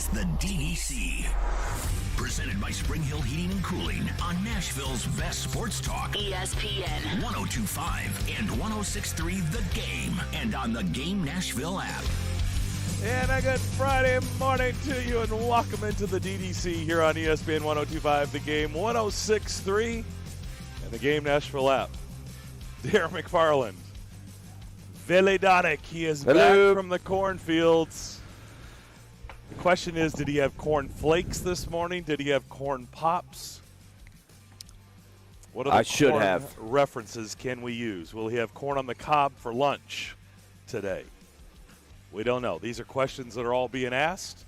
is the DDC. Presented by Spring Hill Heating and Cooling on Nashville's best sports talk. ESPN 102.5 and 106.3 The Game. And on the Game Nashville app. And a good Friday morning to you, and welcome into the DDC here on ESPN 102.5 The Game, 106.3 and the Game Nashville app. Darren McFarland, Daunic, he is back from the cornfields. The question is, did he have corn flakes this morning? Did he have corn pops? What other corn references can we use? Will he have corn on the cob for lunch today? We don't know. These are questions that are all being asked.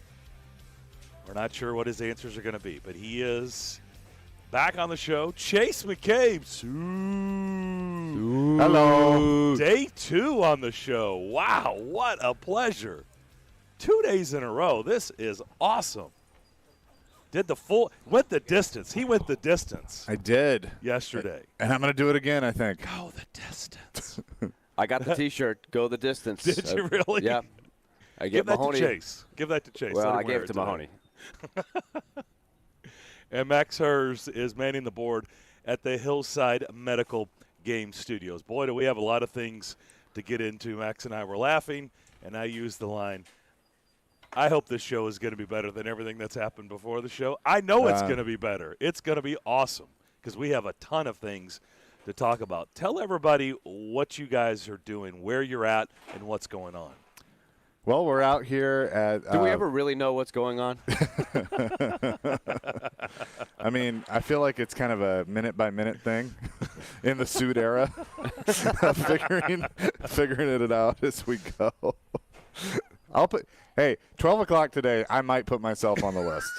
We're not sure what his answers are going to be, but he is back on the show. Chase McCabe. Hello. Day 2 on the show. Wow, what a pleasure. 2 days in a row. This is awesome. Went the distance. He went the distance. I did. Yesterday. And I'm going to do it again, I think. Go the distance. I got the T-shirt, Go the Distance. Did you really? Yeah. Give that to Chase. Give that to Chase. Well, I gave it to Mahoney. And Max Hers is manning the board at the Hillside Medical Game Studios. Boy, do we have a lot of things to get into. Max and I were laughing, and I used the line, I hope this show is going to be better than everything that's happened before the show. I know it's going to be better. It's going to be awesome because we have a ton of things to talk about. Tell everybody what you guys are doing, where you're at, and what's going on. Well, we're out here at Do we ever really know what's going on? I mean, I feel like it's kind of a minute-by-minute thing in the suit era, figuring it out as we go. Hey, 12 o'clock today, I might put myself on the list.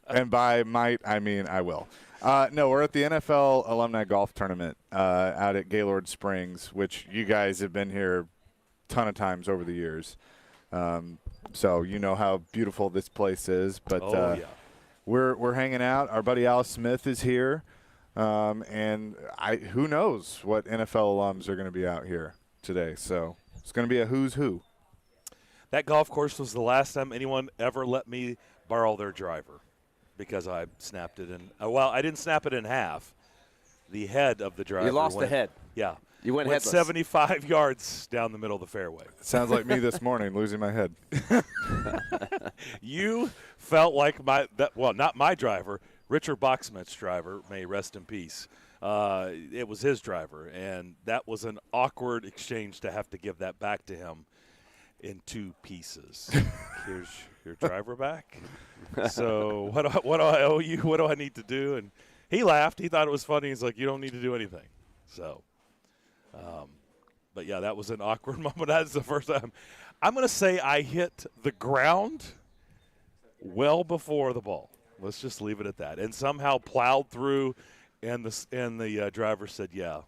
And by might, I mean I will. No, we're at the NFL Alumni Golf Tournament out at Gaylord Springs, which you guys have been here a ton of times over the years. So you know how beautiful this place is. But yeah. We're hanging out. Our buddy Al Smith is here. And who knows what NFL alums are going to be out here today. So it's going to be a who's who. That golf course was the last time anyone ever let me borrow their driver because I snapped it in. Well, I didn't snap it in half. The head of the driver. You lost the head. Yeah. You went headless. 75 yards down the middle of the fairway. Sounds like me this morning, losing my head. You felt like not my driver, Richard Boxman's driver, may rest in peace. It was his driver, and that was an awkward exchange to have to give that back to him in 2 pieces. Here's your driver back. So what do I owe you? What do I need to do? And he laughed. He thought it was funny. He's like, you don't need to do anything. So, but yeah, that was an awkward moment. That's the first time. I'm going to say I hit the ground well before the ball. Let's just leave it at that. And somehow plowed through, and the driver said, yeah,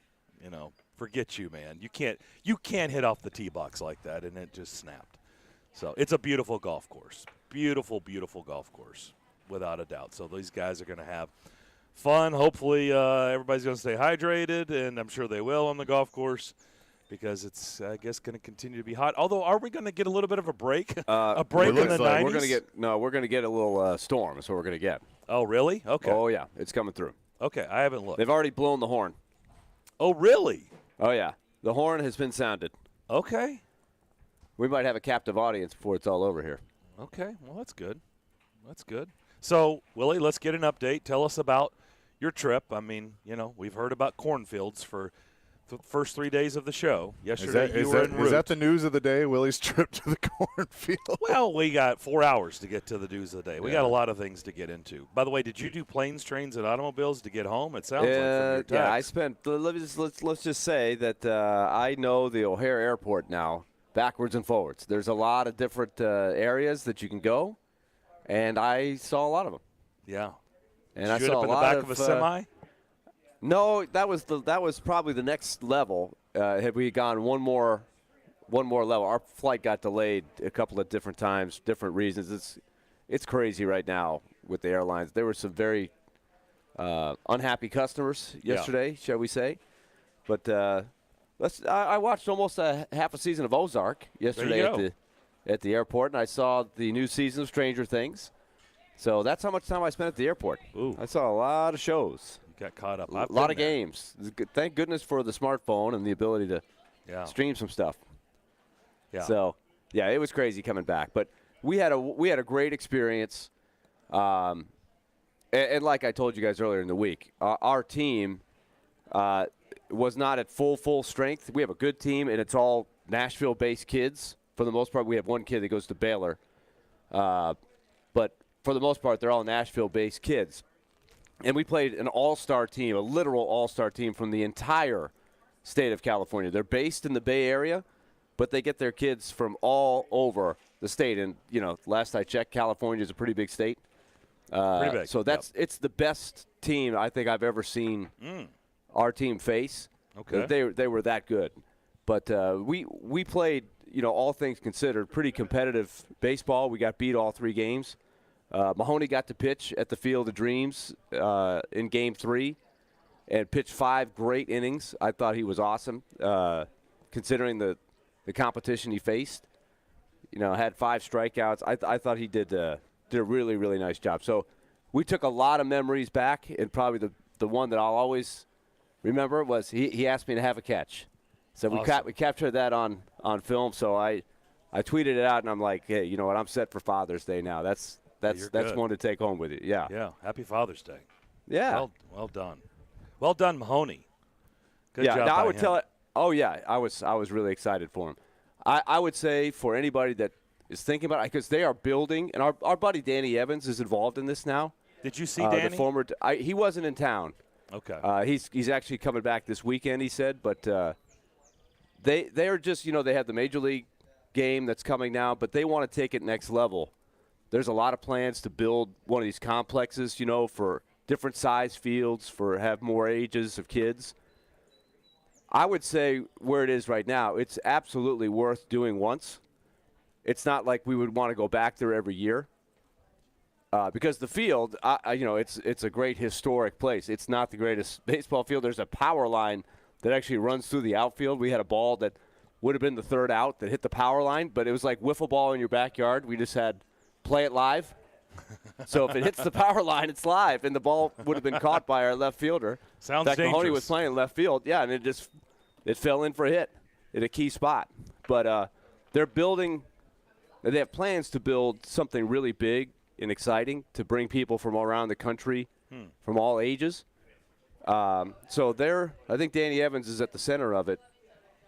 forget you, man. You can't hit off the tee box like that, and it just snapped. So it's a beautiful golf course. Beautiful, beautiful golf course, without a doubt. So these guys are going to have fun. Hopefully everybody's going to stay hydrated, and I'm sure they will on the golf course because it's, I guess, going to continue to be hot. Although, are we going to get a little bit of a break? A break in the 90s? We're going to get a little storm. That's what we're going to get. Oh, really? Okay. Oh, yeah. It's coming through. Okay. I haven't looked. They've already blown the horn. Oh, really? Oh, yeah. The horn has been sounded. Okay. We might have a captive audience before it's all over here. Okay. Well, that's good. That's good. So, Willie, let's get an update. Tell us about your trip. I mean, we've heard about cornfields for the first 3 days of the show. Yesterday, you were en route. Is that the news of the day, Willie's trip to the cornfield? Well, we got 4 hours to get to the news of the day. We got a lot of things to get into. By the way, did you do planes, trains, and automobiles to get home? It sounds like from your text. Yeah, I spent – let's just say that I know the O'Hare Airport now backwards and forwards. There's a lot of different areas that you can go, and I saw a lot of them. Yeah. And I saw up a in the lot back of a semi? No, that was probably the next level. Had we gone one more level, our flight got delayed a couple of different times, different reasons. It's crazy right now with the airlines. There were some very unhappy customers yesterday, shall we say? But I watched almost half a season of Ozark yesterday at the airport, and I saw the new season of Stranger Things. So that's how much time I spent at the airport. Ooh. I saw a lot of shows. You got caught up. A lot of games. Thank goodness for the smartphone and the ability to stream some stuff. Yeah. So, yeah, it was crazy coming back. But we had a great experience. And like I told you guys earlier in the week, our team was not at full strength. We have a good team, and it's all Nashville-based kids. For the most part, we have one kid that goes to Baylor. But for the most part, they're all Nashville-based kids. And we played an all-star team, a literal all-star team from the entire state of California. They're based in the Bay Area, but they get their kids from all over the state. And, last I checked, California is a pretty big state. Pretty big. So it's the best team I think I've ever seen our team face. Okay. They were that good. But we played, all things considered, pretty competitive baseball. We got beat all 3 games. Mahoney got to pitch at the Field of Dreams in Game 3 and pitched 5 great innings. I thought he was awesome, considering the competition he faced. Had 5 strikeouts. I thought he did a really, really nice job. So we took a lot of memories back, and probably the one that I'll always remember was he asked me to have a catch. So awesome. we captured that on film. So I tweeted it out, and I'm like, hey, you know what? I'm set for Father's Day now. That's one to take home with you. Yeah. Yeah. Happy Father's Day. Yeah. Well done. Well done, Mahoney. Good job. Now by I would him. tell it. Oh yeah, I was really excited for him. I would say for anybody that is thinking about it, because they are building, and our buddy Danny Evans is involved in this now. Did you see Danny? The former, he wasn't in town. Okay. He's actually coming back this weekend, he said, but they are just, they have the Major League game that's coming now, but they want to take it next level. There's a lot of plans to build one of these complexes, for different size fields, have more ages of kids. I would say where it is right now, it's absolutely worth doing once. It's not like we would want to go back there every year. Because the field, it's a great historic place. It's not the greatest baseball field. There's a power line that actually runs through the outfield. We had a ball that would have been the third out that hit the power line, but it was like wiffle ball in your backyard. We just had play it live. So if it hits the power line, it's live, and the ball would have been caught by our left fielder. Sounds in fact, dangerous. Mahoney was playing left field, and it fell in for a hit at a key spot. But they're building. They have plans to build something really big and exciting to bring people from all around the country, from all ages. So I think Danny Evans is at the center of it.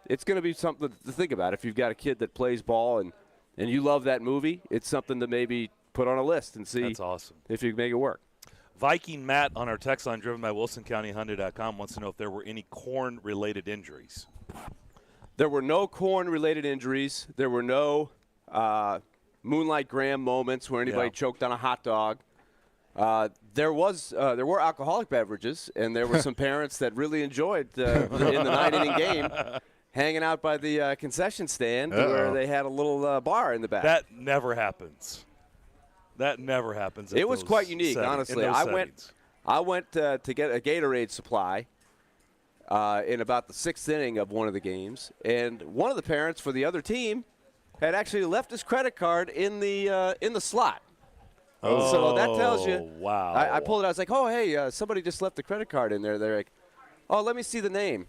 It's going to be something to think about. If you've got a kid that plays ball and you love that movie, it's something to maybe put on a list and see. That's awesome. If you can make it work. Viking Matt on our text line, driven by WilsonCountyHyundai.com, wants to know if there were any corn-related injuries. There were no corn-related injuries. There were no Moonlight Graham moments where anybody choked on a hot dog. There were alcoholic beverages, and there were some parents that really enjoyed in the 9-inning game hanging out by the concession stand where they had a little bar in the back. That never happens. It was quite unique, honestly. I went to get a Gatorade supply in about the 6th inning of one of the games, and one of the parents for the other team had actually left his credit card in the slot. Oh, so that tells you. Wow. I pulled it. I was like, oh, hey, somebody just left the credit card in there. They're like, oh, let me see the name.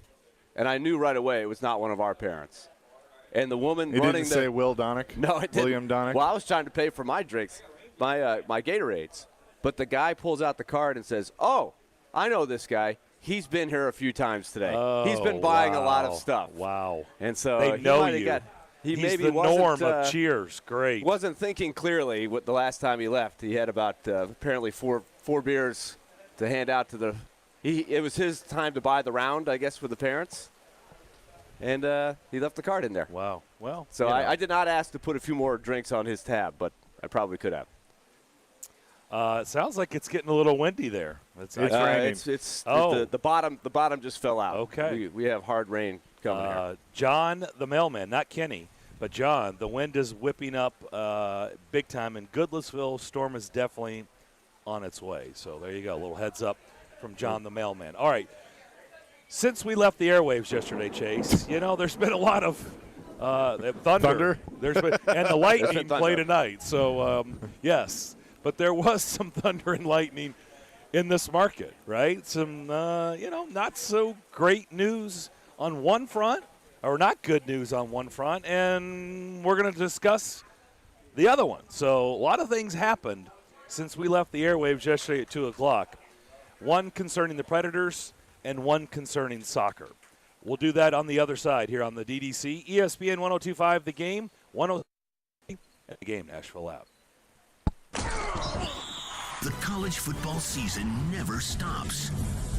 And I knew right away it was not one of our parents. And the woman It running didn't say Will Daunic? No, it didn't. William Daunic? Well, I was trying to pay for my drinks, my Gatorades. But the guy pulls out the card and says, oh, I know this guy. He's been here a few times today. He's been buying a lot of stuff. Wow. And so they know you. He's the norm of Cheers. Great. Wasn't thinking clearly the last time he left. He had about apparently four beers to hand out to it was his time to buy the round, I guess, for the parents. And he left the card in there. Wow. Well, so I did not ask to put a few more drinks on his tab, but I probably could have. It sounds like it's getting a little windy there. It's raining. The bottom just fell out. Okay. We have hard rain coming here. John, the mailman, not Kenny, but John, the wind is whipping up big time in Goodlettsville. Storm is definitely on its way. So there you go. A little heads up from John, the mailman. All right. Since we left the airwaves yesterday, Chase, there's been a lot of Thunder. There's been, and the lightning thunder. play tonight. So yes, but there was some thunder and lightning in this market, right? Some not so great news on one front, or not good news on one front, and we're going to discuss the other one. So a lot of things happened since we left the airwaves yesterday at 2 o'clock. One concerning the Predators and one concerning soccer. We'll do that on the other side here on the DDC, ESPN 102.5 The Game, 103 and the Game Nashville app. The college football season never stops.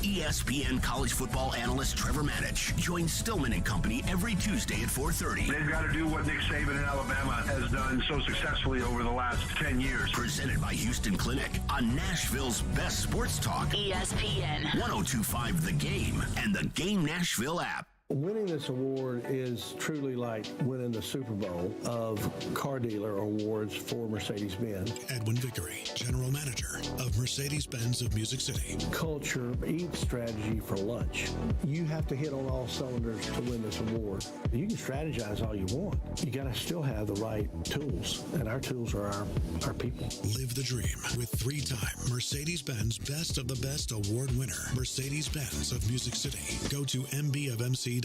ESPN college football analyst Trevor Manich joins Stillman and Company every Tuesday at 4:30. They've got to do what Nick Saban in Alabama has done so successfully over the last 10 years. Presented by Houston Clinic on Nashville's best sports talk. ESPN 102.5 The Game and the Game Nashville app. Winning this award is truly like winning the Super Bowl of car dealer awards for Mercedes-Benz. Edwin Vickery, General Manager of Mercedes-Benz of Music City. Culture eats strategy for lunch. You have to hit on all cylinders to win this award. You can strategize all you want. You got to still have the right tools, and our tools are our people. Live the dream with 3-time Mercedes-Benz Best of the Best award winner, Mercedes-Benz of Music City. Go to mbofmc.com.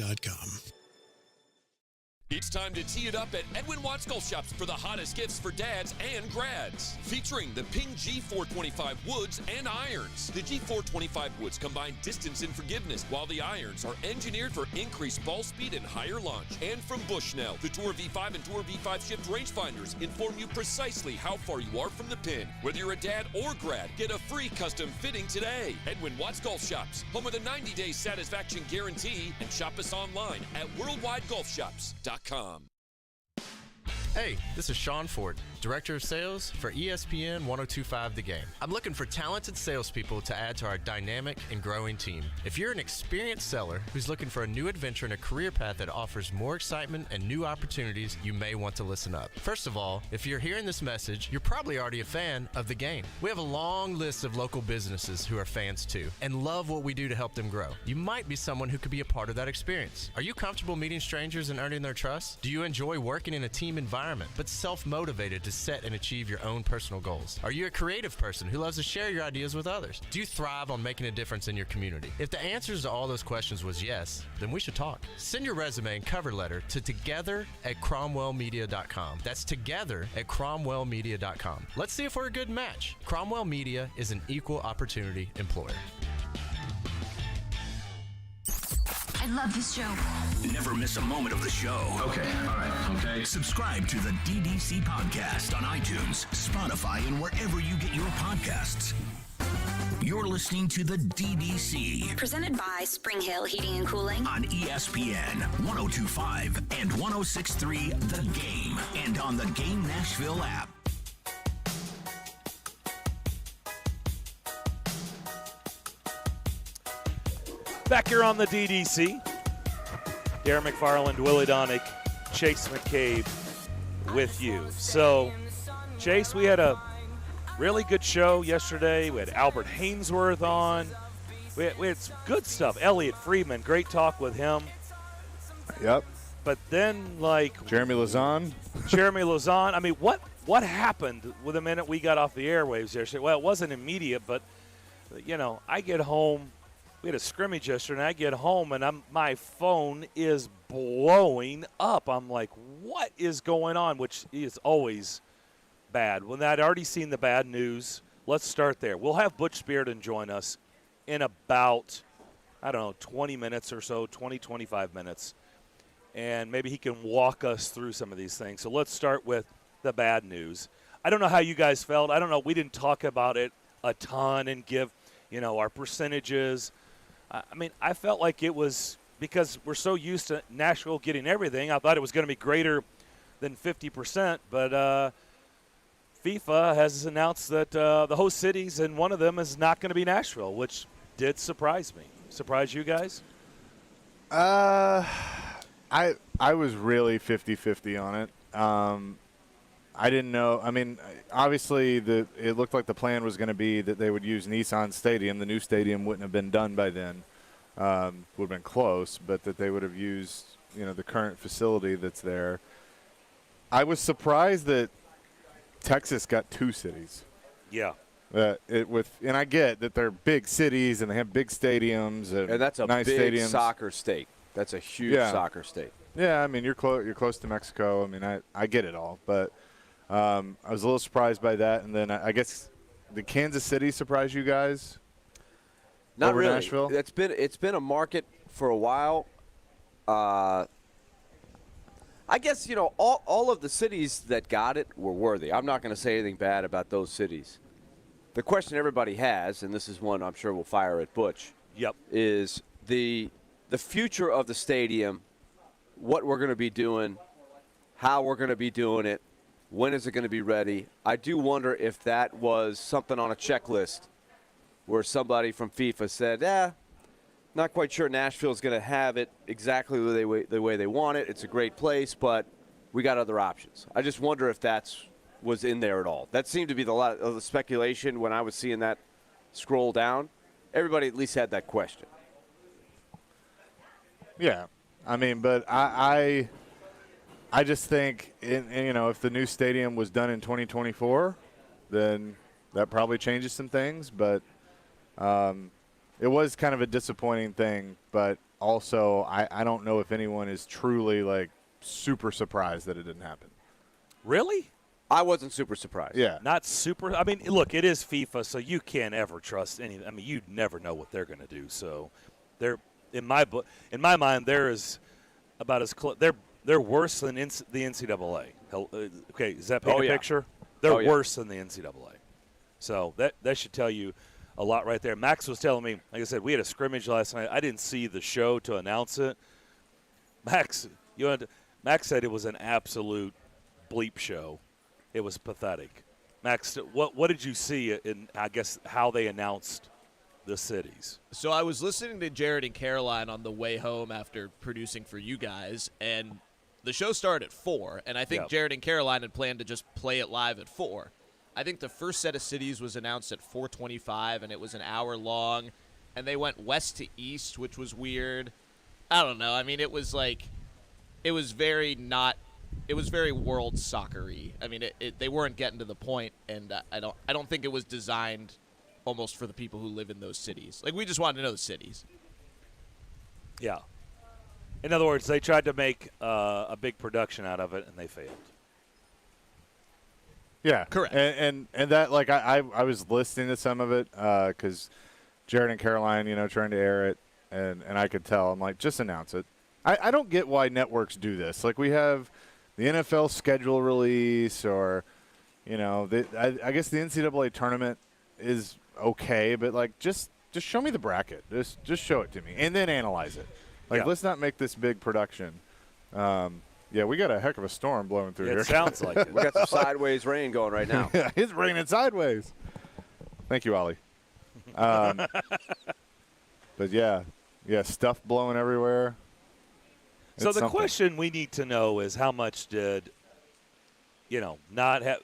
It's time to tee it up at Edwin Watts Golf Shops for the hottest gifts for dads and grads. Featuring the Ping G425 woods and irons. The G425 woods combine distance and forgiveness, while the irons are engineered for increased ball speed and higher launch. And from Bushnell, the Tour V5 and Tour V5 shift rangefinders inform you precisely how far you are from the pin. Whether you're a dad or grad, get a free custom fitting today. Edwin Watts Golf Shops, home of the 90-day satisfaction guarantee, and shop us online at worldwidegolfshops.com. Hey, this is Sean Ford, Director of Sales for ESPN 102.5 The Game. I'm looking for talented salespeople to add to our dynamic and growing team. If you're an experienced seller who's looking for a new adventure and a career path that offers more excitement and new opportunities, you may want to listen up. First of all, if you're hearing this message, you're probably already a fan of The Game. We have a long list of local businesses who are fans too and love what we do to help them grow. You might be someone who could be a part of that experience. Are you comfortable meeting strangers and earning their trust? Do you enjoy working in a team environment, but self-motivated to set and achieve your own personal goals? Are you a creative person who loves to share your ideas with others? Do you thrive on making a difference in your community? If the answers to all those questions was yes, then we should talk. Send your resume and cover letter to together@cromwellmedia.com. That's together@cromwellmedia.com. Let's see if we're a good match. Cromwell Media is an equal opportunity employer. I love this show. Never miss a moment of the show. Okay, all right, okay. Subscribe to the DDC podcast on iTunes, Spotify, and wherever you get your podcasts. You're listening to the DDC Presented by Spring Hill Heating and Cooling on ESPN 102.5 and 106.3 The Game and on the Game Nashville app. Back here on the DDC, Darren McFarland, Willie Daunic, Chase McCabe with you. So, Chase, we had a really good show yesterday. We had Albert Hainsworth on. We had some good stuff. Elliot Friedman, great talk with him. Yep. But then, like Jeremy Lazan. I mean, what happened with the minute we got off the airwaves yesterday? Well, it wasn't immediate, but, I get home. We had a scrimmage yesterday, and I get home, and my phone is blowing up. I'm like, what is going on? Which is always bad. When I'd already seen the bad news, let's start there. We'll have Butch Spearden join us in about, 20 minutes or so, 25 minutes. And maybe he can walk us through some of these things. So let's start with the bad news. I don't know how you guys felt. I don't know. We didn't talk about it a ton and give, our percentages. I mean, I felt like it was because we're so used to Nashville getting everything. I thought it was going to be greater than 50%, but FIFA has announced that the host cities, and one of them is not going to be Nashville, which did surprise me. Surprise you guys? I was really 50-50 on it. I didn't know. I mean, obviously, it looked like the plan was going to be that they would use Nissan Stadium. The new stadium wouldn't have been done by then. Would have been close, but that they would have used the current facility that's there. I was surprised that Texas got 2 cities. Yeah. And I get that they're big cities and they have big stadiums and that's a nice big stadiums. Soccer state. That's a huge soccer state. Yeah, I mean you're close to Mexico. I mean I get it all, but I was a little surprised by that. And then I guess did Kansas City surprise you guys? Not over really. Nashville? It's been a market for a while. I guess all of the cities that got it were worthy. I'm not going to say anything bad about those cities. The question everybody has, and this is one I'm sure we'll fire at Butch. Yep. Is the future of the stadium, what we're going to be doing, how we're going to be doing it, when is it going to be ready? I do wonder if that was something on a checklist where somebody from FIFA said, not quite sure Nashville's going to have it exactly the way they want it. It's a great place, but we got other options. I just wonder if that's was in there at all. That seemed to be a lot of the speculation when I was seeing that scroll down. Everybody at least had that question. Yeah, I mean, but I just think, if the new stadium was done in 2024, then that probably changes some things. But it was kind of a disappointing thing. But also, I don't know if anyone is truly, super surprised that it didn't happen. Really? I wasn't super surprised. Yeah. Not super. I mean, look, it is FIFA, so you can't ever trust anything. I mean, you never know what they're going to do. So, in my mind, there is about as close. They're worse than the NCAA. Okay, is that paint a picture? They're worse than the NCAA. So that should tell you a lot right there. Max was telling me, like I said, we had a scrimmage last night. I didn't see the show to announce it. Max said it was an absolute bleep show. It was pathetic. Max, what did you see in, I guess, how they announced the cities? So I was listening to Jared and Caroline on the way home after producing for you guys, and the show started at 4, and I think Jared and Caroline had planned to just play it live at 4. I think the first set of cities was announced at 4:25, and it was an hour long, and they went west to east, which was weird. I don't know. I mean, it was very world soccer-y. I mean, they weren't getting to the point, and I don't think it was designed almost for the people who live in those cities. We just wanted to know the cities. Yeah. In other words, they tried to make a big production out of it, and they failed. Yeah, correct. And that, I was listening to some of it because Jared and Caroline, trying to air it, and I could tell. I'm like, just announce it. I don't get why networks do this. We have the NFL schedule release, or I guess the NCAA tournament is okay, but just show me the bracket. Just show it to me, and then analyze it. Let's not make this big production. Yeah, we got a heck of a storm blowing through here. It sounds like it. We got some sideways rain going right now. Yeah, it's raining sideways. Thank you, Ollie. But yeah, stuff blowing everywhere. So the question we need to know is how much did, not have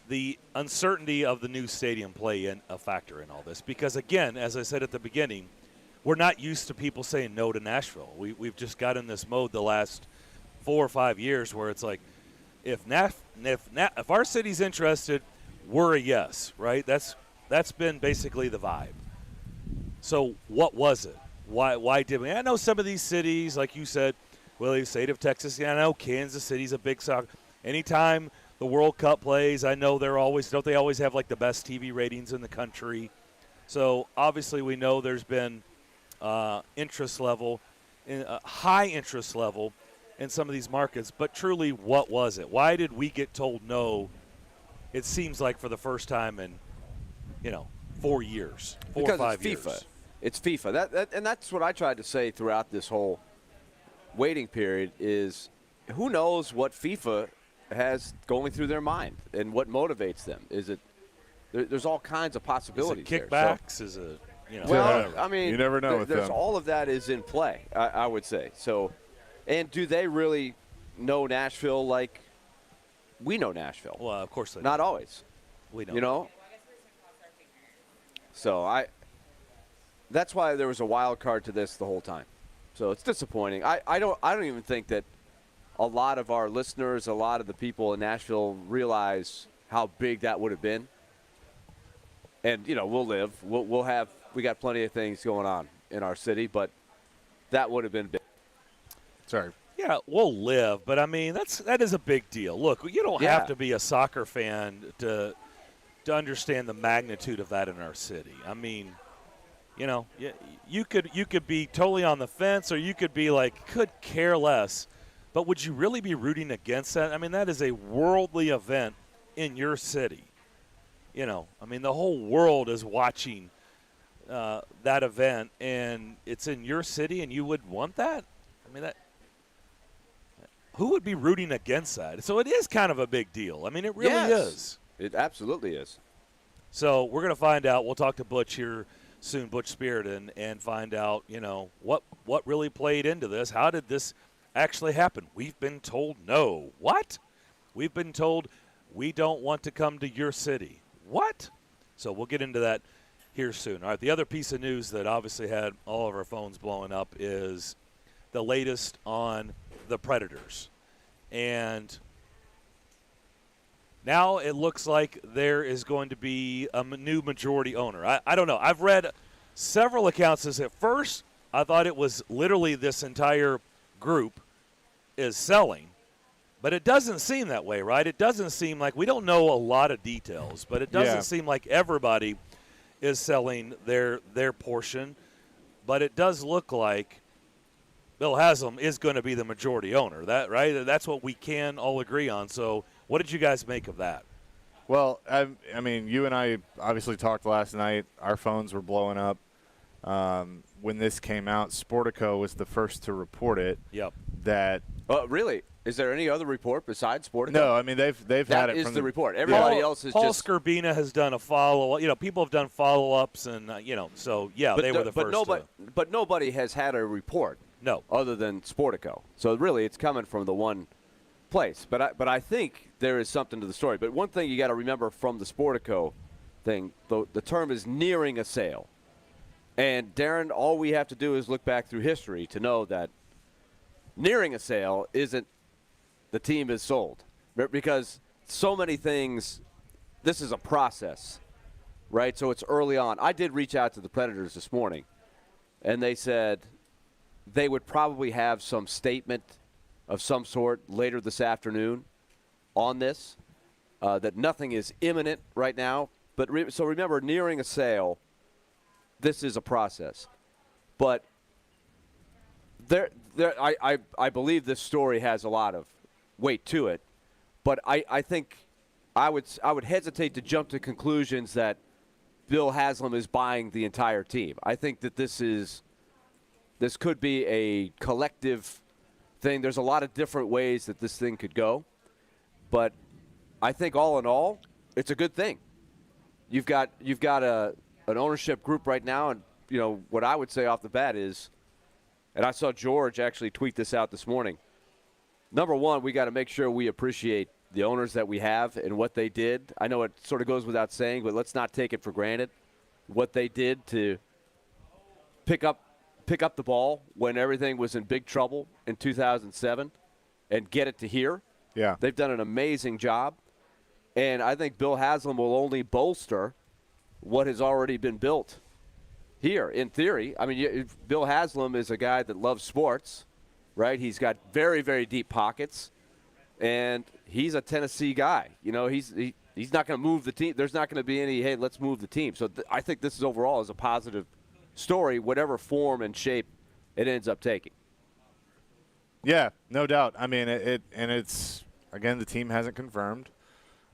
the uncertainty of the new stadium play in a factor in all this? Because, again, as I said at the beginning, we're not used to people saying no to Nashville. We've just got in this mode the last 4 or 5 years where it's like, if our city's interested, we're a yes, right? That's been basically the vibe. So what was it? Why did we? I know some of these cities, like you said, the state of Texas. Yeah, I know Kansas City's a big soccer. Anytime the World Cup plays, I know don't they always have the best TV ratings in the country? So obviously we know there's been interest level, high interest level in some of these markets. But truly, what was it? Why did we get told no? It seems like for the first time in 4 years, 4 or 5 years. Because it's FIFA. And that's what I tried to say throughout this whole waiting period is who knows what FIFA has going through their mind and what motivates them. Is it there's all kinds of possibilities. Is it kickbacks? There. So, is it well, I mean, you never know with there's them. all of that is in play, I would say. So, and do they really know Nashville like we know Nashville? Well, of course they do. Not always. We don't. So that's why there was a wild card to this the whole time. So it's disappointing. I don't even think that a lot of our listeners, a lot of the people in Nashville realize how big that would have been. And, we'll live. We got plenty of things going on in our city, but that would have been big. Sorry. Yeah, we'll live, but I mean that is a big deal. Look, you don't have to be a soccer fan to understand the magnitude of that in our city. I mean, you could be totally on the fence, or you could be like, could care less. But would you really be rooting against that? I mean, that is a worldly event in your city. I mean, the whole world is watching that event, and it's in your city, and you would want that? I mean, who would be rooting against that? So it is kind of a big deal. I mean, it really is. It absolutely is. So we're going to find out. We'll talk to Butch here soon, Butch Spirit, and find out, what really played into this. How did this actually happen? We've been told no. What? We've been told we don't want to come to your city. What? So we'll get into that here soon. All right, the other piece of news that obviously had all of our phones blowing up is the latest on the Predators. And now it looks like there is going to be a new majority owner. I don't know. I've read several accounts as at first I thought it was literally this entire group is selling. But it doesn't seem that way, right? It doesn't seem like – we don't know a lot of details, but it doesn't seem like everybody is selling their portion. But it does look like Bill Haslam is going to be the majority owner, right? That's what we can all agree on. So what did you guys make of that? Well, I mean, you and I obviously talked last night. Our phones were blowing up. When this came out, Sportico was the first to report it. Yep. That really? Is there any other report besides Sportico? No, I mean they've had it. That is from the report. Everybody else is Paul just. Scorbina has done a follow-up. People have done follow-ups, and so they were the first. But nobody has had a report. No. Other than Sportico. So really, it's coming from the one place. But I think there is something to the story. But one thing you got to remember from the Sportico thing, the term is nearing a sale. And Darren, all we have to do is look back through history to know that nearing a sale isn't the team is sold, because so many things, this is a process, right? So it's early on. I did reach out to the Predators this morning, and they said they would probably have some statement of some sort later this afternoon on this, that nothing is imminent right now. But so remember, nearing a sale, this is a process. But I believe this story has a lot of weight to it, but I think I would hesitate to jump to conclusions that Bill Haslam is buying the entire team. I think that this could be a collective thing. There's a lot of different ways that this thing could go, but I think all in all, it's a good thing. You've got an ownership group right now, and what I would say off the bat is, and I saw George actually tweet this out this morning. Number one, we got to make sure we appreciate the owners that we have and what they did. I know it sort of goes without saying, but let's not take it for granted. What they did to pick up the ball when everything was in big trouble in 2007 and get it to here. Yeah. They've done an amazing job. And I think Bill Haslam will only bolster what has already been built here, in theory. I mean, Bill Haslam is a guy that loves sports, right? He's got very, very deep pockets, and he's a Tennessee guy. He's not going to move the team. There's not going to be any, hey, let's move the team. So I think this is overall is a positive story, whatever form and shape it ends up taking. Yeah, no doubt. I mean, it's again, the team hasn't confirmed.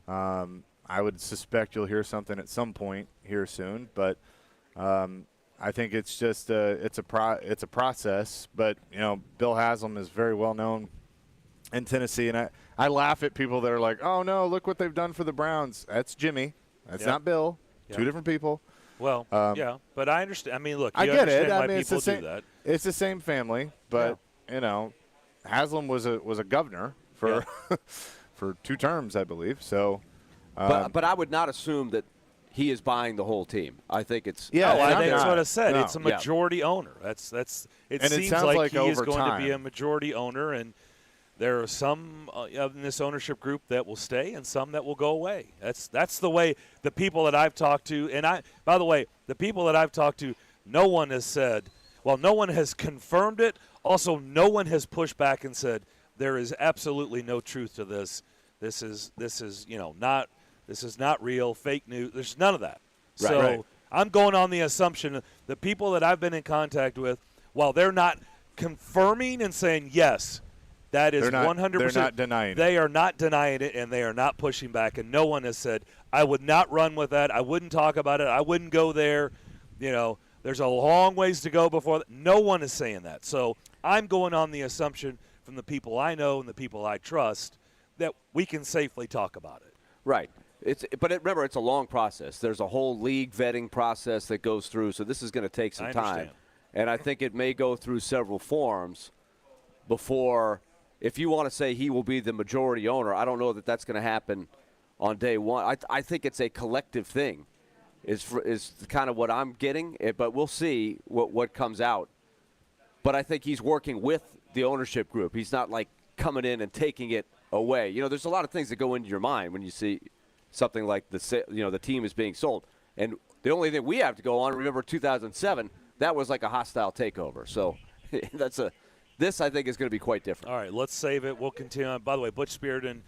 I would suspect you'll hear something at some point here soon, but I think it's just it's a process. But Bill Haslam is very well known in Tennessee, and I laugh at people that are like, "Oh no, look what they've done for the Browns." That's Jimmy. That's not Bill. Two different people. Well, yeah, but I understand. I mean, look, I get it. Why I mean, people do that. It's the same family, but Haslam was a governor for for 2 terms, I believe. So, but I would not assume that he is buying the whole team. I think it's that's what I said. No. It's a majority owner. It seems sounds like he is over going time. to be a majority owner, and there are some in this ownership group that will stay and some that will go away. That's the way the people that I've talked to, and by the way, the people that I've talked to, no one has said, well, no one has confirmed it. Also, no one has pushed back and said there is absolutely no truth to this. This is not real, fake news. There's none of that. Right, So right. I'm going on the assumption the people that I've been in contact with, while they're not confirming and saying yes, that is 100%. They're not denying it. They are not denying it, and they are not pushing back. And no one has said, I would not run with that. I wouldn't talk about it. I wouldn't go there. There's a long ways to go before that. No one is saying that. So I'm going on the assumption from the people I know and the people I trust that we can safely talk about it. Right. Remember, it's a long process. There's a whole league vetting process that goes through, so this is going to take some time. And I think it may go through several forms before, if you want to say he will be the majority owner, I don't know that that's going to happen on day one. I think it's a collective thing is kind of what I'm getting, but we'll see what comes out. But I think he's working with the ownership group. He's not like coming in and taking it away. There's a lot of things that go into your mind when you see something like the team is being sold. And the only thing we have to go on, remember 2007, that was like a hostile takeover. So this I think is going to be quite different. All right, let's save it. We'll continue on. By the way, Butch Spearden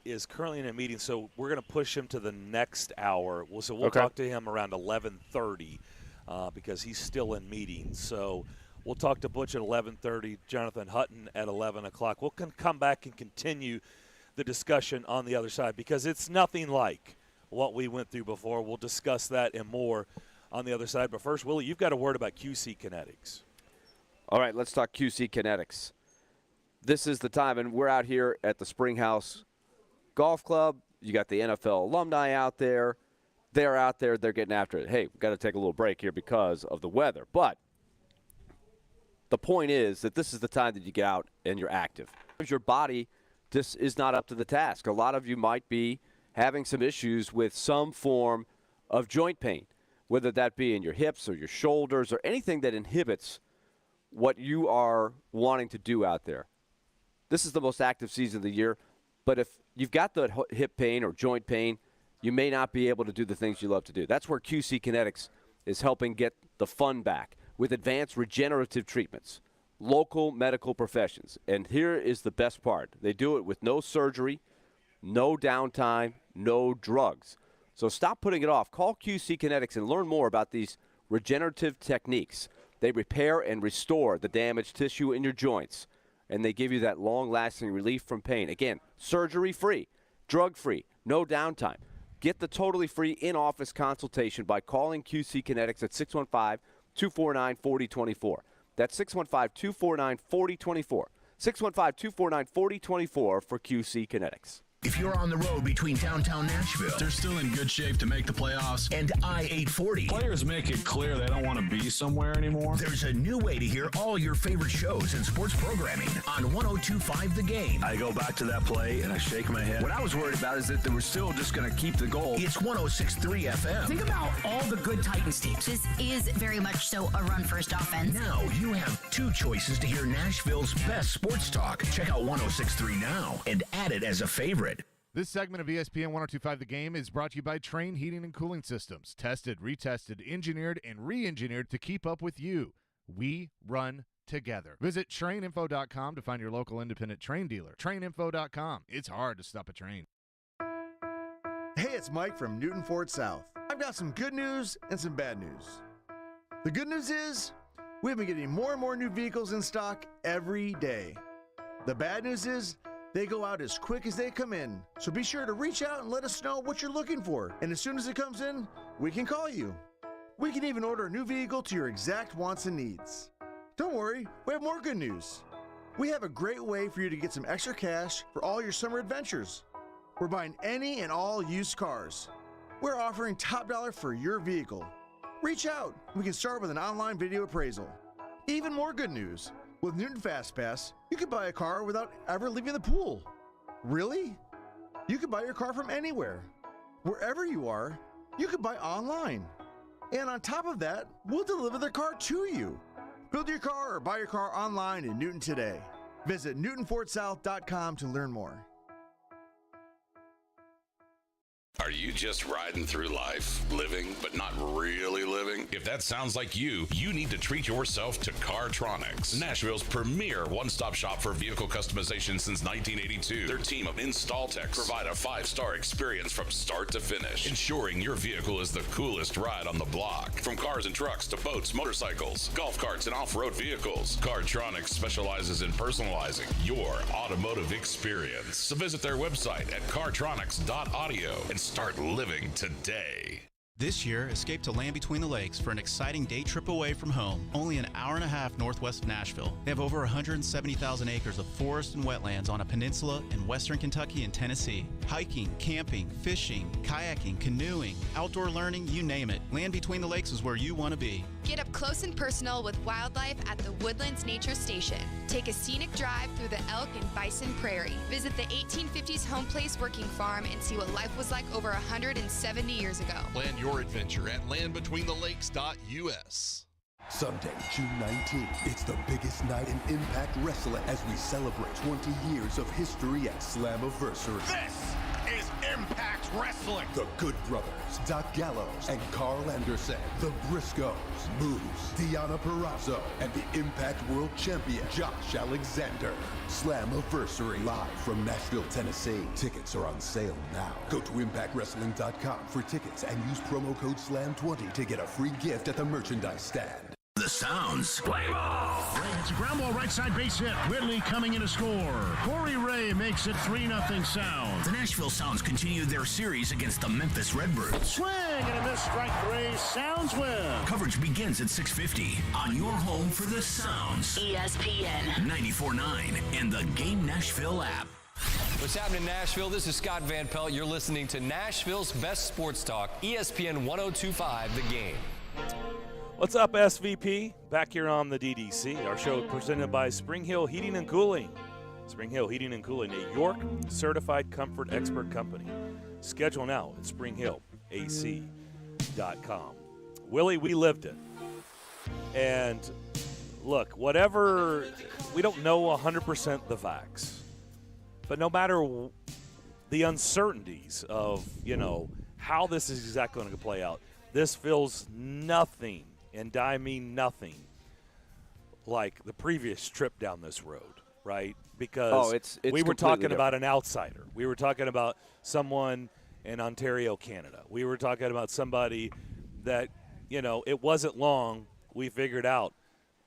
is currently in a meeting, so we're going to push him to the next hour. We'll talk to him around 11:30 because he's still in meetings. So we'll talk to Butch at 11:30, Jonathan Hutton at 11 o'clock. We'll come back and continue the discussion on the other side because it's nothing like what we went through before. We'll discuss that and more on the other side. But first, Willie, you've got a word about QC Kinetics. All right, let's talk QC Kinetics. This is the time, and we're out here at the Springhouse Golf Club. You got the NFL alumni out there. They're out there. They're getting after it. Hey, we've got to take a little break here because of the weather. But the point is that this is the time that you get out and you're active. Your body just is not up to the task. A lot of you might be having some issues with some form of joint pain, whether that be in your hips or your shoulders or anything that inhibits what you are wanting to do out there. This is the most active season of the year, but if you've got the hip pain or joint pain, you may not be able to do the things you love to do. That's where QC Kinetics is helping get the fun back with advanced regenerative treatments, local medical professions. And here is the best part. They do it with no surgery, no downtime, no drugs. So stop putting it off. Call QC Kinetics and learn more about these regenerative techniques. They repair and restore the damaged tissue in your joints, and they give you that long-lasting relief from pain. Again, surgery-free, drug-free, no downtime. Get the totally free in-office consultation by calling QC Kinetics at 615-249-4024. That's 615-249-4024. 615-249-4024 for QC Kinetics. If you're on the road between downtown Nashville, they're still in good shape to make the playoffs, and I-840, players make it clear they don't want to be somewhere anymore. There's a new way to hear all your favorite shows and sports programming on 102.5 The Game. I go back to that play and I shake my head. What I was worried about is that they were still just going to keep the goal. It's 106.3 FM. Think about all the good Titans teams. This is very much so a run-first offense. Now you have two choices to hear Nashville's best sports talk. Check out 106.3 now and add it as a favorite. This segment of ESPN 102.5 The Game is brought to you by Train Heating and Cooling Systems. Tested, retested, engineered, and re-engineered to keep up with you. We run together. Visit traininfo.com to find your local independent Train dealer. Traininfo.com. It's hard to stop a train. Hey, it's Mike from Newton Ford South. I've got some good news and some bad news. The good news is we've been getting more and more new vehicles in stock every day. The bad news is they go out as quick as they come in, so be sure to reach out and let us know what you're looking for. And as soon as it comes in, we can call you. We can even order a new vehicle to your exact wants and needs. Don't worry, we have more good news. We have a great way for you to get some extra cash for all your summer adventures. We're buying any and all used cars. We're offering top dollar for your vehicle. Reach out. We can start with an online video appraisal. Even more good news. With Newton FastPass, you can buy a car without ever leaving the pool. Really? You can buy your car from anywhere. Wherever you are, you could buy online. And on top of that, we'll deliver the car to you. Build your car or buy your car online in Newton today. Visit NewtonFortSouth.com to learn more. Are you just riding through life, living, but not really living? If that sounds like you need to treat yourself to Cartronics, Nashville's premier one-stop shop for vehicle customization since 1982. Their team of install techs provide a 5-star experience from start to finish, ensuring your vehicle is the coolest ride on the block. From cars and trucks to boats, motorcycles, golf carts, and off-road vehicles, Cartronics specializes in personalizing your automotive experience. So visit their website at cartronics.audio and start living today. This year, escape to Land Between the Lakes for an exciting day trip away from home, only an hour and a half northwest of Nashville. They have over 170,000 acres of forest and wetlands on a peninsula in western Kentucky and Tennessee. Hiking, camping, fishing, kayaking, canoeing, outdoor learning, you name it. Land Between the Lakes is where you want to be. Get up close and personal with wildlife at the Woodlands Nature Station. Take a scenic drive through the elk and bison prairie. Visit the 1850s home place working farm and see what life was like over 170 years ago. Plan your adventure at landbetweenthelakes.us. Sunday, June 19th, it's the biggest night in Impact Wrestling as we celebrate 20 years of history at Slammiversary. This is Impact Wrestling. The Good Brothers, Doc Gallows and Carl Anderson, the Briscoes, Moose, Deonna Purrazzo, and the Impact World Champion, Josh Alexander. Slammiversary, live from Nashville, Tennessee. Tickets are on sale now. Go to ImpactWrestling.com for tickets and use promo code SLAM20 to get a free gift at the merchandise stand. The Sounds. Play ball! It's a ground ball right side base hit. Whitley coming in to score. Corey Ray makes it 3-0 Sounds. The Nashville Sounds continue their series against the Memphis Redbirds. Swing and a miss, strike 3. Sounds win. Coverage begins at 6:50 on your home for the Sounds. ESPN 94.9 and the Game Nashville app. What's happening in Nashville? This is Scott Van Pelt. You're listening to Nashville's best sports talk, ESPN 102.5 The Game. What's up, SVP? Back here on the DDC. Our show presented by Spring Hill Heating and Cooling. Spring Hill Heating and Cooling, a York certified comfort expert company. Schedule now at springhillac.com. Willie, we lived it. And look, whatever, we don't know 100% the facts. But no matter the uncertainties of, how this is exactly going to play out, this feels nothing, and I mean nothing, like the previous trip down this road, right? Because it's we were talking different. about an outsider. We were talking about someone in Ontario, Canada. We were talking about somebody that, it wasn't long we figured out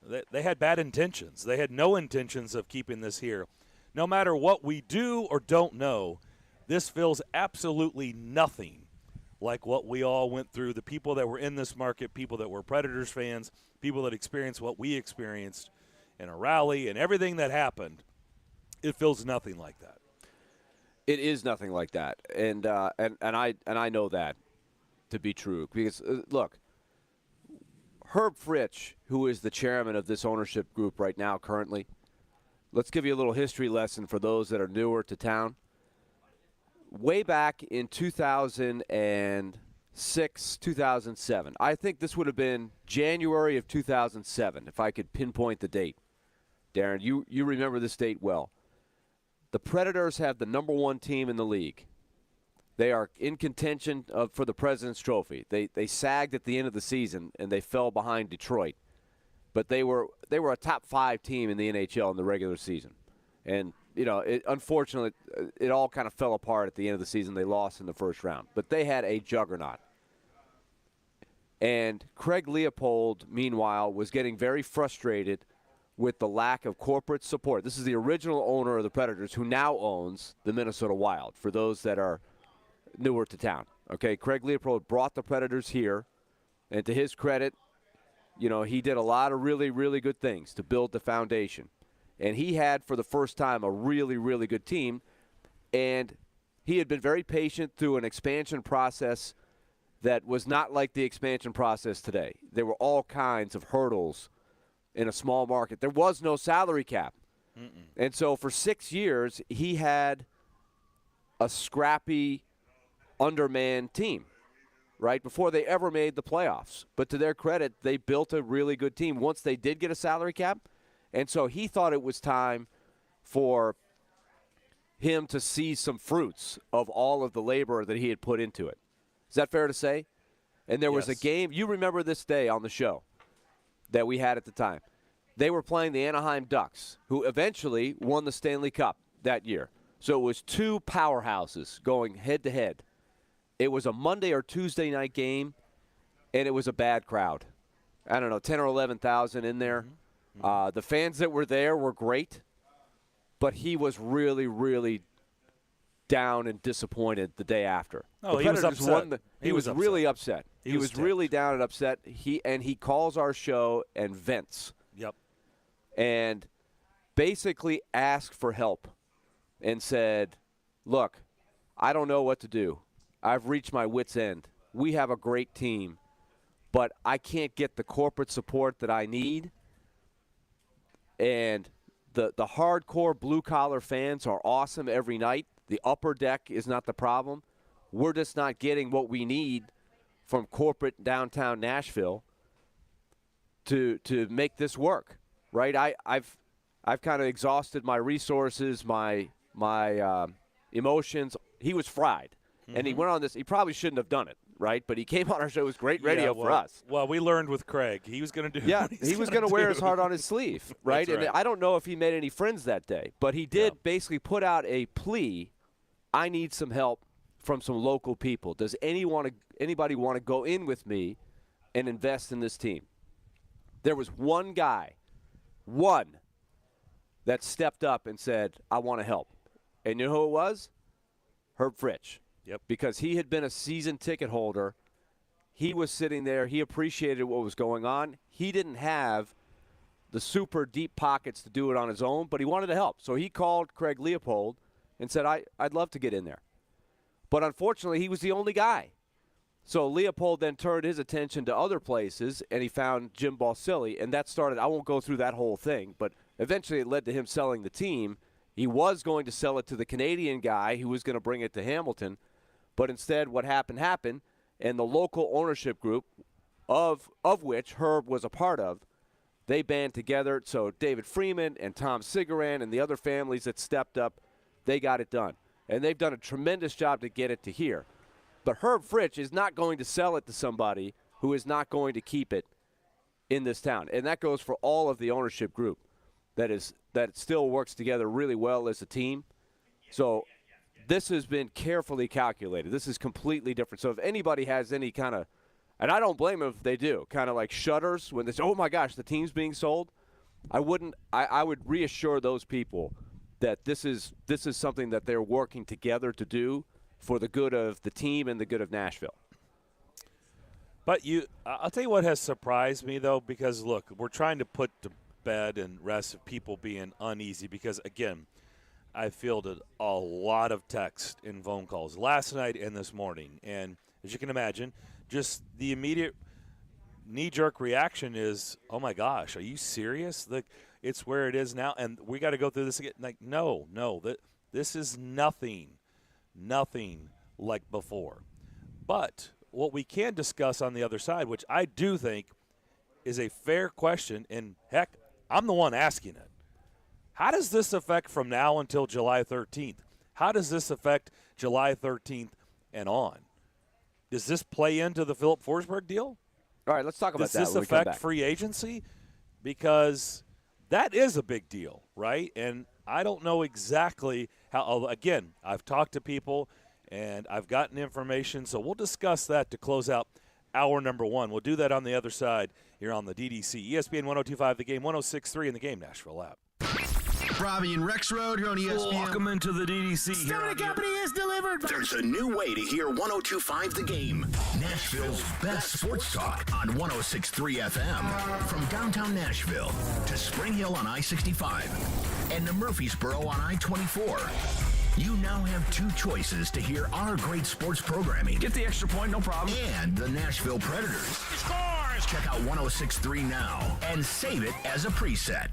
that they had bad intentions. They had no intentions of keeping this here. No matter what we do or don't know, this feels absolutely nothing like what we all went through, the people that were in this market, people that were Predators fans, people that experienced what we experienced in a rally and everything that happened. It feels nothing like that. It is nothing like that, and I know that to be true because look, Herb Fritsch, who is the chairman of this ownership group right now, currently. Let's give you a little history lesson for those that are newer to town. Way back in 2006, 2007, I think this would have been January of 2007, if I could pinpoint the date. Darren, you remember this date well. The Predators have the number one team in the league. They are in contention for the President's Trophy. They sagged at the end of the season, and they fell behind Detroit. But they were a top 5 team in the NHL in the regular season. And unfortunately, it all kind of fell apart at the end of the season. They lost in the first round. But they had a juggernaut. And Craig Leopold, meanwhile, was getting very frustrated with the lack of corporate support. This is the original owner of the Predators who now owns the Minnesota Wild, for those that are newer to town. Okay, Craig Leopold brought the Predators here. And to his credit, he did a lot of really, really good things to build the foundation. And he had, for the first time, a really, really good team. And he had been very patient through an expansion process that was not like the expansion process today. There were all kinds of hurdles in a small market. There was no salary cap. And so for 6 years, he had a scrappy, undermanned team, right, before they ever made the playoffs. But to their credit, they built a really good team once they did get a salary cap. And so he thought it was time for him to see some fruits of all of the labor that he had put into it. Is that fair to say? And there was a game, you remember this day on the show that we had at the time. They were playing the Anaheim Ducks, who eventually won the Stanley Cup that year. So it was two powerhouses going head-to-head. It was a Monday or Tuesday night game, and it was a bad crowd. I don't know, 10 or 11,000 in there. The fans that were there were great, but he was really, really down and disappointed the day after. Oh, he was upset. He was really upset. He was really down and upset. He calls our show and vents. Yep. And basically asked for help and said, look, I don't know what to do. I've reached my wit's end. We have a great team, but I can't get the corporate support that I need. And the hardcore blue-collar fans are awesome every night. The upper deck is not the problem. We're just not getting what we need from corporate downtown Nashville to make this work, right? I've kind of exhausted my resources, my emotions. He was fried. And he went on this. He probably shouldn't have done it, right? But he came on our show. It was great radio for us. Well, we learned with Craig. He was going to do he was going to wear his heart on his sleeve, right? That's right. And I don't know if he made any friends that day, but he did basically put out a plea, I need some help from some local people. Does anybody want to go in with me and invest in this team? There was one guy, that stepped up and said, I want to help. And you know who it was? Herb Fritsch. Yep. Because he had been a season ticket holder. He was sitting there. He appreciated what was going on. He didn't have the super deep pockets to do it on his own, but he wanted to help. So he called Craig Leopold and said, I'd love to get in there. But unfortunately, he was the only guy. So Leopold then turned his attention to other places, and he found Jim Balsillie, and that started – I won't go through that whole thing, but eventually it led to him selling the team. He was going to sell it to the Canadian guy who was going to bring it to Hamilton, but instead what happened, and the local ownership group, of which Herb was a part of, they band together. So David Freeman and Tom Sigaran and the other families that stepped up, they got it done. And they've done a tremendous job to get it to here. But Herb Fritsch is not going to sell it to somebody who is not going to keep it in this town. And that goes for all of the ownership group that still works together really well as a team. So this has been carefully calculated. This is completely different. So if anybody has any kind of, and I don't blame them if they do, kind of like shudders when they say, oh my gosh, the team's being sold, I would reassure those people that this is something that they're working together to do for the good of the team and the good of Nashville. But I'll tell you what has surprised me, though, because, look, we're trying to put to bed and rest of people being uneasy because, again, I fielded a lot of text and phone calls last night and this morning. And as you can imagine, just the immediate knee-jerk reaction is, oh, my gosh, are you serious? Like, it's where it is now, and we got to go through this again. Like, no, this is nothing like before. But what we can discuss on the other side, which I do think is a fair question, and heck, I'm the one asking it. How does this affect from now until July 13th? How does this affect July 13th and on? Does this play into the Philip Forsberg deal? All right, let's talk about that. Does this affect free agency? Because that is a big deal, right? And I don't know exactly how. Again, I've talked to people and I've gotten information, so we'll discuss that to close out hour number one. We'll do that on the other side here on the DDC. ESPN 102.5 The Game, 106.3 in the Game Nashville app. Robbie and Rex Road here on ESPN. Welcome into the DDC. Stoney Company is delivered. There's a new way to hear 102.5 The Game. Nashville's best sports talk on 106.3 FM. From downtown Nashville to Spring Hill on I-65 and to Murfreesboro on I-24. You now have two choices to hear our great sports programming. Get the extra point, no problem. And the Nashville Predators. Scores! Check out 106.3 now and save it as a preset.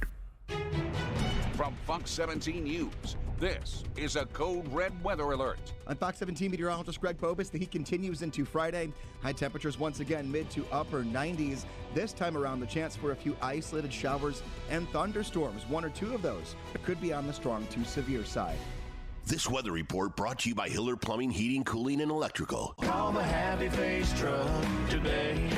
From Fox 17 News, This is a code red weather alert. On Fox 17 meteorologist Greg Bobus, the heat continues into Friday. High temperatures once again mid to upper 90s. This time around, the chance for a few isolated showers and thunderstorms. One or two of those could be on the strong to severe side. This weather report brought to you by Hiller Plumbing, Heating, Cooling, and Electrical. Call the Happy Face Truck today.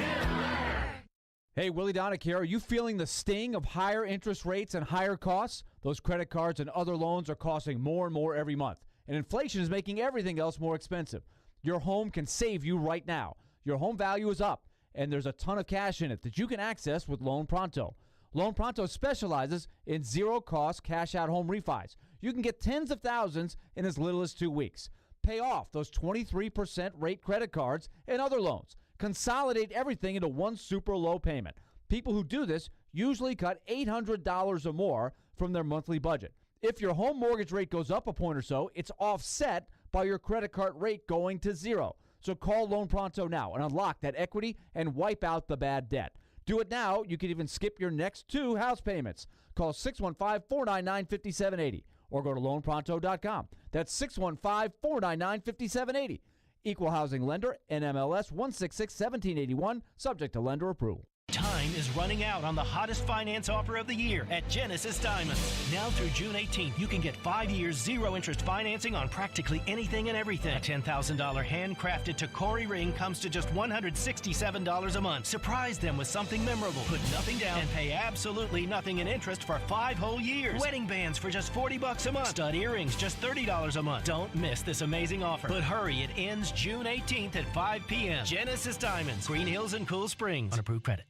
Hey, Willie Daunic here. Are you feeling the sting of higher interest rates and higher costs? Those credit cards and other loans are costing more and more every month, and inflation is making everything else more expensive. Your home can save you right now. Your home value is up, and there's a ton of cash in it that you can access with Loan Pronto. Loan Pronto specializes in zero-cost cash-out home refis. You can get tens of thousands in as little as 2 weeks. Pay off those 23% rate credit cards and other loans. Consolidate everything into one super low payment. People who do this usually cut $800 or more from their monthly budget. If your home mortgage rate goes up a point or so, it's offset by your credit card rate going to zero. So call Loan Pronto now and unlock that equity and wipe out the bad debt. Do it now. You can even skip your next 2 house payments. Call 615-499-5780 or go to loanpronto.com. That's 615-499-5780. Equal housing lender, NMLS 166-1781, subject to lender approval. Time is running out on the hottest finance offer of the year at Genesis Diamonds. Now through June 18th, you can get 5 years zero-interest financing on practically anything and everything. A $10,000 handcrafted Tacori ring comes to just $167 a month. Surprise them with something memorable. Put nothing down and pay absolutely nothing in interest for 5 whole years. Wedding bands for just $40 a month. Stud earrings just $30 a month. Don't miss this amazing offer. But hurry, it ends June 18th at 5 p.m. Genesis Diamonds, Green Hills and Cool Springs. On approved credit.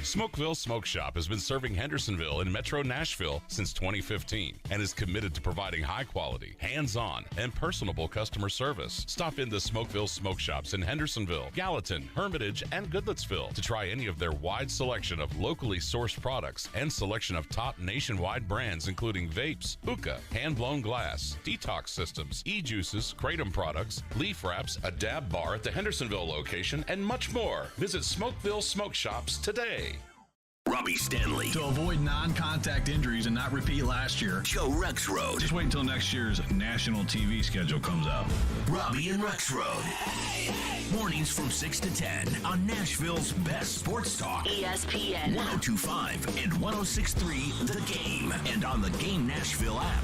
Smokeville Smoke Shop has been serving Hendersonville and Metro Nashville since 2015 and is committed to providing high quality, hands-on, and personable customer service. Stop in the Smokeville Smoke Shops in Hendersonville, Gallatin, Hermitage, and Goodlettsville to try any of their wide selection of locally sourced products and selection of top nationwide brands including vapes, hookah, hand-blown glass, detox systems, e-juices, kratom products, leaf wraps, a dab bar at the Hendersonville location, and much more. Visit Smokeville Smoke Shops today. Robbie Stanley. To avoid non-contact injuries and not repeat last year, Joe Rexroad. Just wait until next year's national TV schedule comes out. Robbie and Rexroad. Mornings from 6 to 10 on Nashville's best sports talk. ESPN 102.5 and 106.3 The Game. And on the Game Nashville app.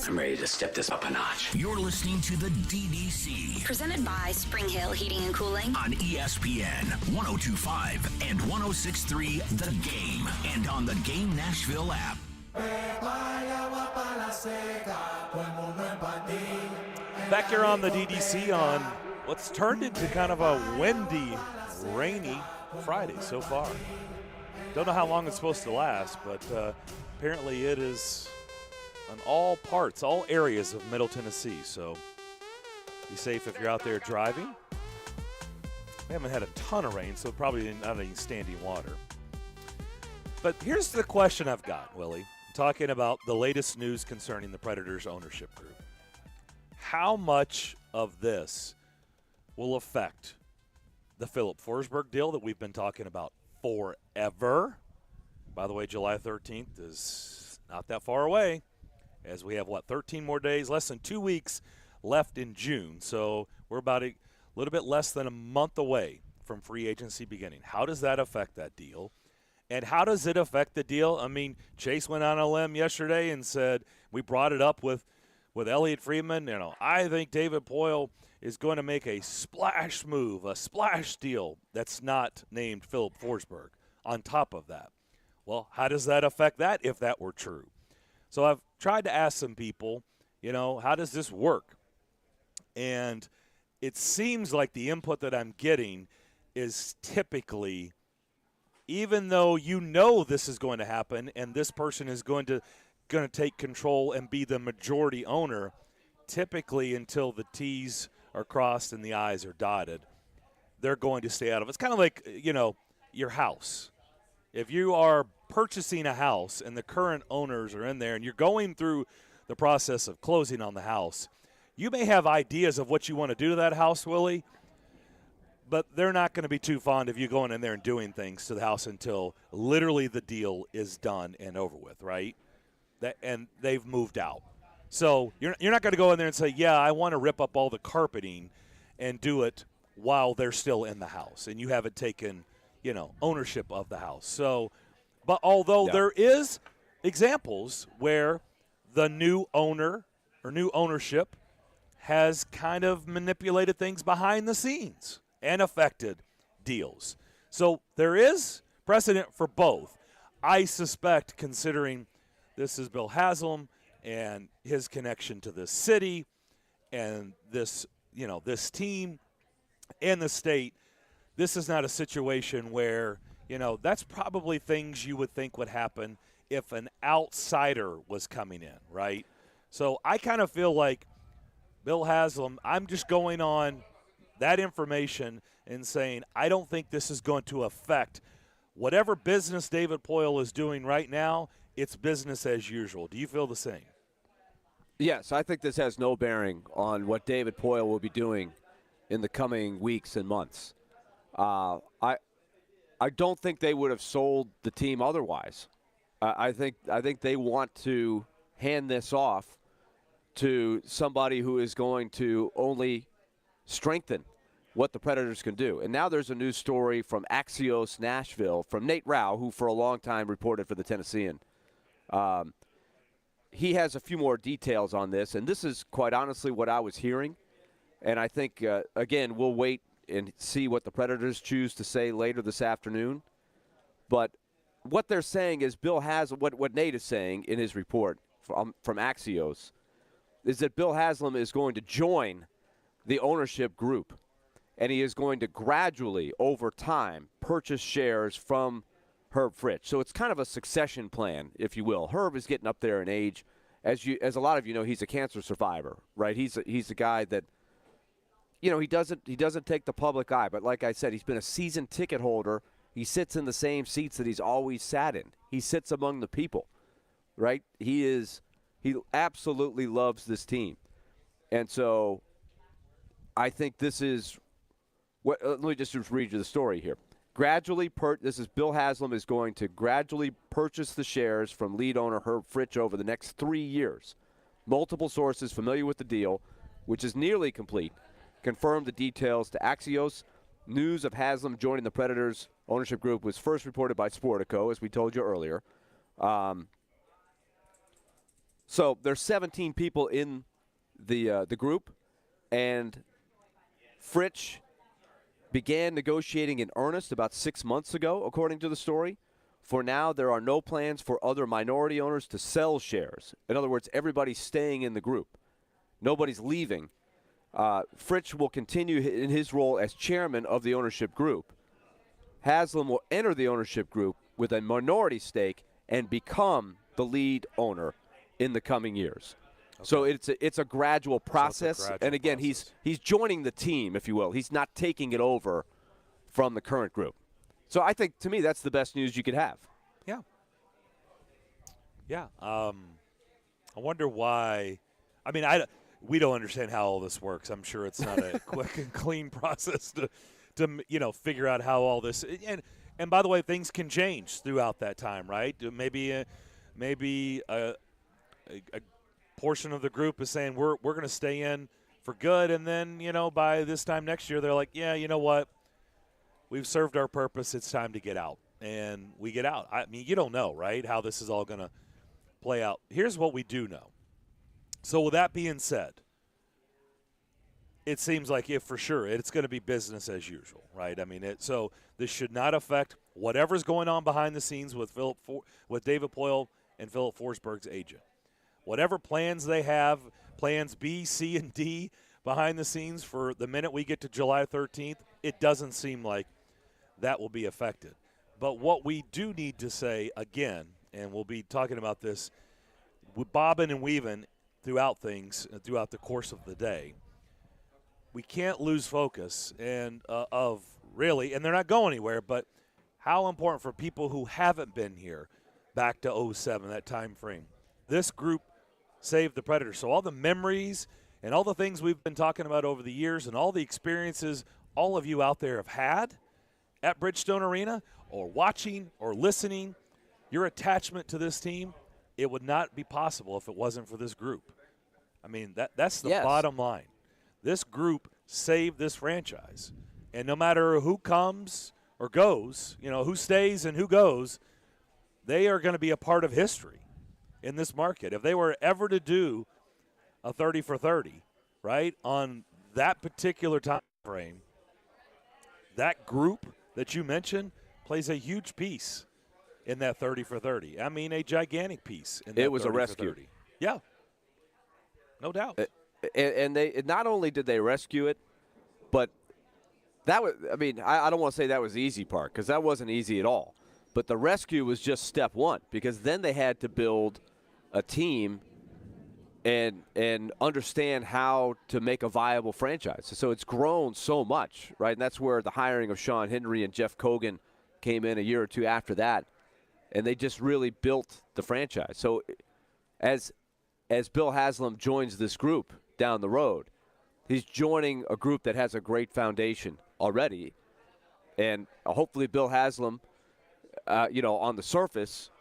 I'm ready to step this up a notch. You're listening to the DDC. presented by Spring Hill Heating and Cooling On ESPN 102.5 and 106.3 The Game. And on the Game Nashville app. Back here on the DDC on what's turned into kind of a windy, rainy Friday so far. Don't know how long it's supposed to last, but apparently it is on all parts, all areas of Middle Tennessee. So be safe if you're out there driving. We haven't had a ton of rain, so probably not any standing water. But here's the question I've got, Willie, talking about the latest news concerning the Predators ownership group. How much of this will affect the Philip Forsberg deal that we've been talking about forever? By the way, July 13th is not that far away, as we have, 13 more days, less than 2 weeks left in June. So we're about a little bit less than a month away from free agency beginning. How does that affect that deal? And how does it affect the deal? I mean, Chase went on a limb yesterday and said, we brought it up with Elliot Friedman. I think David Poile is going to make a splash move, a splash deal that's not named Philip Forsberg on top of that. Well, how does that affect that if that were true? So I've tried to ask some people, how does this work? And it seems like the input that I'm getting is typically, even though this is going to happen and this person is going to take control and be the majority owner, typically until the T's are crossed and the I's are dotted, they're going to stay out of it. It's kind of like, your house. If you are purchasing a house and the current owners are in there and you're going through the process of closing on the house, you may have ideas of what you want to do to that house, Willie, but they're not going to be too fond of you going in there and doing things to the house until literally the deal is done and over with, right? and they've moved out. So you're not going to go in there and say, yeah, I want to rip up all the carpeting and do it while they're still in the house and you haven't taken, ownership of the house. So, but although there is examples where the new owner or new ownership has kind of manipulated things behind the scenes and affected deals. So there is precedent for both. I suspect, considering this is Bill Haslam and his connection to this city and this, this team and the state, this is not a situation where, that's probably things you would think would happen if an outsider was coming in, right? So I kind of feel like Bill Haslam, I'm just going on that information and saying I don't think this is going to affect whatever business David Poile is doing right now. It's business as usual. Do you feel the same? Yes, I think this has no bearing on what David Poile will be doing in the coming weeks and months. I don't think they would have sold the team otherwise. I think they want to hand this off to somebody who is going to only strengthen what the Predators can do. And now there's a news story from Axios Nashville from Nate Rao, who for a long time reported for the Tennessean. He has a few more details on this, and this is quite honestly what I was hearing. And I think, again, we'll wait and see what the Predators choose to say later this afternoon. But what they're saying is Bill Haslam, what Nate is saying in his report from Axios, is that Bill Haslam is going to join the ownership group, and he is going to gradually, over time, purchase shares from Herb Fritch. So it's kind of a succession plan, if you will. Herb is getting up there in age. As a lot of you know, he's a cancer survivor, right? He's a guy that, he doesn't take the public eye. But like I said, he's been a season ticket holder. He sits in the same seats that he's always sat in. He sits among the people, right? He absolutely loves this team. And so I think this is let me just read you the story here. This is Bill Haslam is going to gradually purchase the shares from lead owner Herb Fritch over the next 3 years. Multiple sources familiar with the deal, which is nearly complete, confirmed the details to Axios. News of Haslam joining the Predators ownership group was first reported by Sportico, as we told you earlier. So there's 17 people in the group, and Fritch began negotiating in earnest about 6 months ago, according to the story. For now, there are no plans for other minority owners to sell shares. In other words, everybody's staying in the group. Nobody's leaving. Fritch will continue in his role as chairman of the ownership group. Haslam will enter the ownership group with a minority stake and become the lead owner in the coming years. Okay. So it's a gradual process, and again, he's joining the team, if you will. He's not taking it over from the current group. So I think, to me, that's the best news you could have. Yeah. Yeah. I wonder why. I mean, we don't understand how all this works. I'm sure it's not a quick and clean process to figure out how all this and by the way, things can change throughout that time, right? Maybe a portion of the group is saying we're going to stay in for good, and then by this time next year they're like, yeah, you know what, we've served our purpose, it's time to get out, and we get out. I mean, you don't know, right, how this is all going to play out. Here's what we do know. So with that being said, it seems like for sure it's going to be business as usual, right? I mean, so this should not affect whatever's going on behind the scenes with David Poile and Philip Forsberg's agent. Whatever plans they have, plans B, C, and D behind the scenes for the minute we get to July 13th, it doesn't seem like that will be affected. But what we do need to say again, and we'll be talking about this with bobbing and weaving throughout things, throughout the course of the day, we can't lose focus and of really, and they're not going anywhere, but how important for people who haven't been here back to 2007, that time frame. This group saved the Predators. So all the memories and all the things we've been talking about over the years and all the experiences all of you out there have had at Bridgestone Arena or watching or listening, your attachment to this team it would not be possible if it wasn't for this group. I mean, that's the Yes. bottom line. This group saved this franchise. And no matter who comes or goes, who stays and who goes, they are going to be a part of history in this market. If they were ever to do a 30 for 30, right, on that particular time frame, that group that you mentioned plays a huge piece in that 30 for 30. I mean, a gigantic piece in that It was a 30 for rescue. 30. Yeah, no doubt. And they not only did they rescue it, but that was, I mean, I don't want to say that was the easy part, because that wasn't easy at all. But the rescue was just step one, because then they had to build a team and understand how to make a viable franchise. So it's grown so much, right? And that's where the hiring of Sean Henry and Jeff Kogan came in a year or two after that, and they just really built the franchise. So as Bill Haslam joins this group down the road, he's joining a group that has a great foundation already, and hopefully Bill Haslam, on the surface,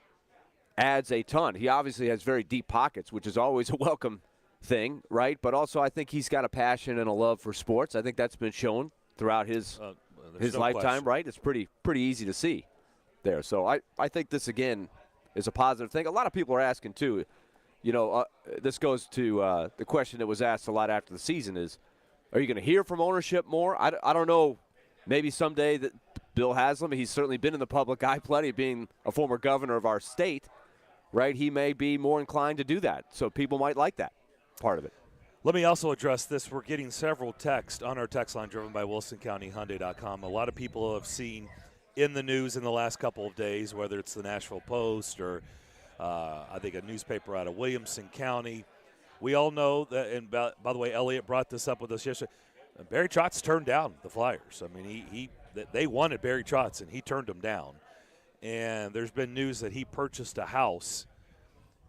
adds a ton. He obviously has very deep pockets, which is always a welcome thing, right? But also I think he's got a passion and a love for sports. I think that's been shown throughout his no lifetime, question. right? It's pretty easy to see there. So I think this, again, is a positive thing. A lot of people are asking, too, this goes to the question that was asked a lot after the season is, are you going to hear from ownership more? I don't know. Maybe someday that Bill Haslam, he's certainly been in the public eye plenty, being a former governor of our state, right? He may be more inclined to do that. So people might like that part of it. Let me also address this. We're getting several texts on our text line driven by WilsonCountyHyundai.com. A lot of people have seen in the news in the last couple of days, whether it's the Nashville Post or I think a newspaper out of Williamson County. We all know that, and by the way, Elliot brought this up with us yesterday, Barry Trotz turned down the Flyers. I mean, they wanted Barry Trotz, and he turned them down. And there's been news that he purchased a house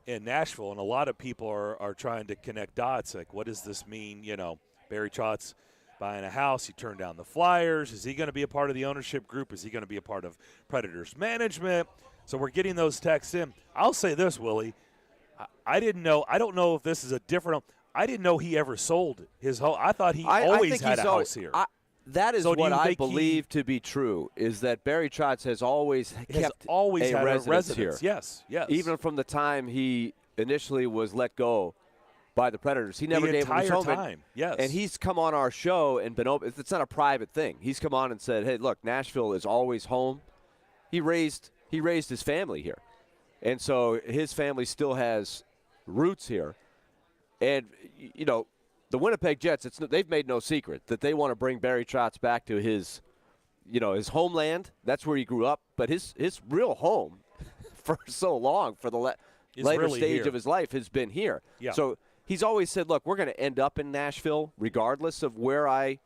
in Nashville, and a lot of people are trying to connect dots. Like, what does this mean? Barry Trotz buying a house. He turned down the Flyers. Is he going to be a part of the ownership group? Is he going to be a part of Predators management? So we're getting those texts in. I'll say this, Willie. I didn't know. I don't know if this is a different. I didn't know he ever sold his home. I thought he always had a house here. That is So what I believe to be true, is that Barry Trotz has always kept had residence a residence here. Yes. Even from the time he initially was let go by the Predators. He never gave him his home. Time. Yes. And he's come on our show and been open. It's not a private thing. He's come on and said, hey, look, Nashville is always home. He raised his family here. And so his family still has roots here. And, the Winnipeg Jets, they've made no secret that they want to bring Barry Trotz back to his homeland. That's where he grew up. But his real home for so long, for the later really stage here. of his life, has been here. Yeah. So he's always said, look, we're going to end up in Nashville regardless of where I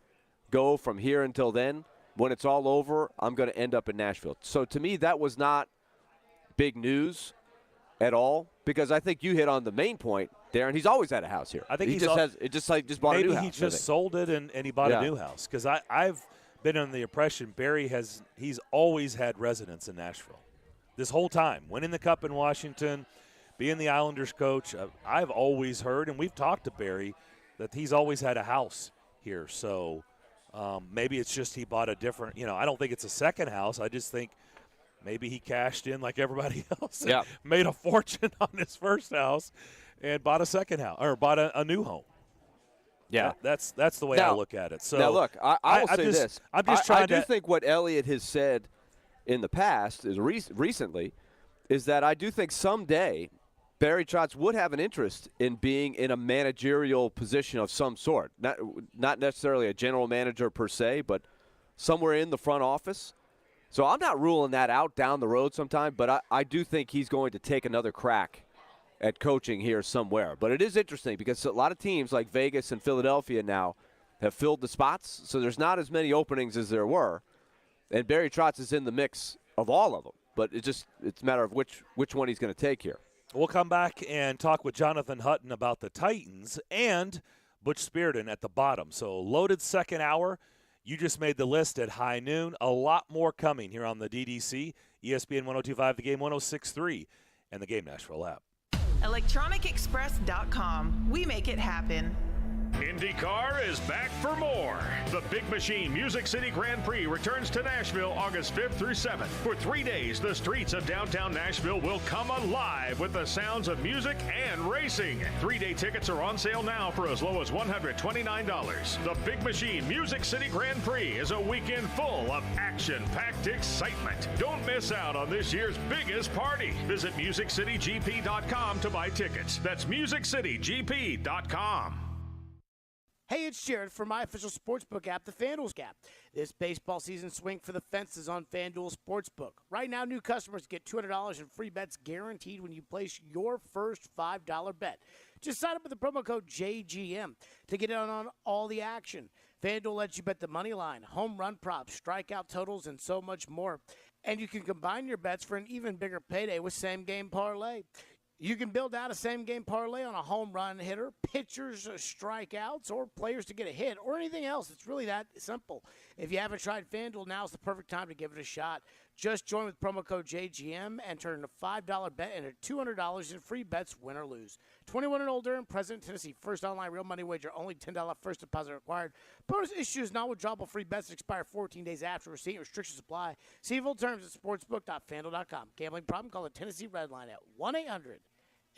go from here until then. When it's all over, I'm going to end up in Nashville. So to me, that was not big news at all, because I think you hit on the main point, Darren. He's always had a house here. I think he just bought a new house. Maybe he just sold it and he bought a new house, because I've been under the impression Barry he's always had residence in Nashville this whole time, winning the Cup in Washington, being the Islanders coach. I've always heard, and we've talked to Barry, that he's always had a house here. So maybe it's just he bought a different, I don't think it's a second house. I just think maybe he cashed in like everybody else and made a fortune on his first house and bought a second house or bought a new home. Yeah. That's the way I look at it. So now, look, I will say this. I'm just trying I do think what Elliott has said in the past, is recently, is that I do think someday Barry Trotz would have an interest in being in a managerial position of some sort. Not necessarily a general manager per se, but somewhere in the front office. So I'm not ruling that out down the road sometime, but I do think he's going to take another crack at coaching here somewhere. But it is interesting because a lot of teams like Vegas and Philadelphia now have filled the spots, so there's not as many openings as there were. And Barry Trotz is in the mix of all of them, but it's a matter of which one he's going to take here. We'll come back and talk with Jonathan Hutton about the Titans and Butch Spearden at the bottom. So loaded second hour. You just made the list at high noon. A lot more coming here on the DDC, ESPN 102.5, The Game 106.3, and the Game Nashville app. ElectronicExpress.com. We make it happen. IndyCar is back for more. The Big Machine Music City Grand Prix returns to Nashville August 5th through 7th. For 3 days, the streets of downtown Nashville will come alive with the sounds of music and racing. 3-day tickets are on sale now for as low as $129. The Big Machine Music City Grand Prix is a weekend full of action-packed excitement. Don't miss out on this year's biggest party. Visit MusicCityGP.com to buy tickets. That's MusicCityGP.com. Hey, it's Jared from my official sportsbook app, the FanDuel app. This baseball season, swing for the fences on FanDuel Sportsbook. Right now, new customers get $200 in free bets guaranteed when you place your first $5 bet. Just sign up with the promo code JGM to get in on all the action. FanDuel lets you bet the money line, home run props, strikeout totals, and so much more. And you can combine your bets for an even bigger payday with same-game parlay. You can build out a same-game parlay on a home run hitter, pitchers, strikeouts, or players to get a hit, or anything else. It's really that simple. If you haven't tried FanDuel, now's the perfect time to give it a shot. Just join with promo code JGM and turn a $5 bet into $200 in free bets, win or lose. 21 and older and present in Tennessee. First online real money wager, only $10 first deposit required. Bonus issues, non-withdrawable free bets expire 14 days after receipt. Restrictions apply. See full terms at sportsbook.fanduel.com. Gambling problem? Call the Tennessee Red Line at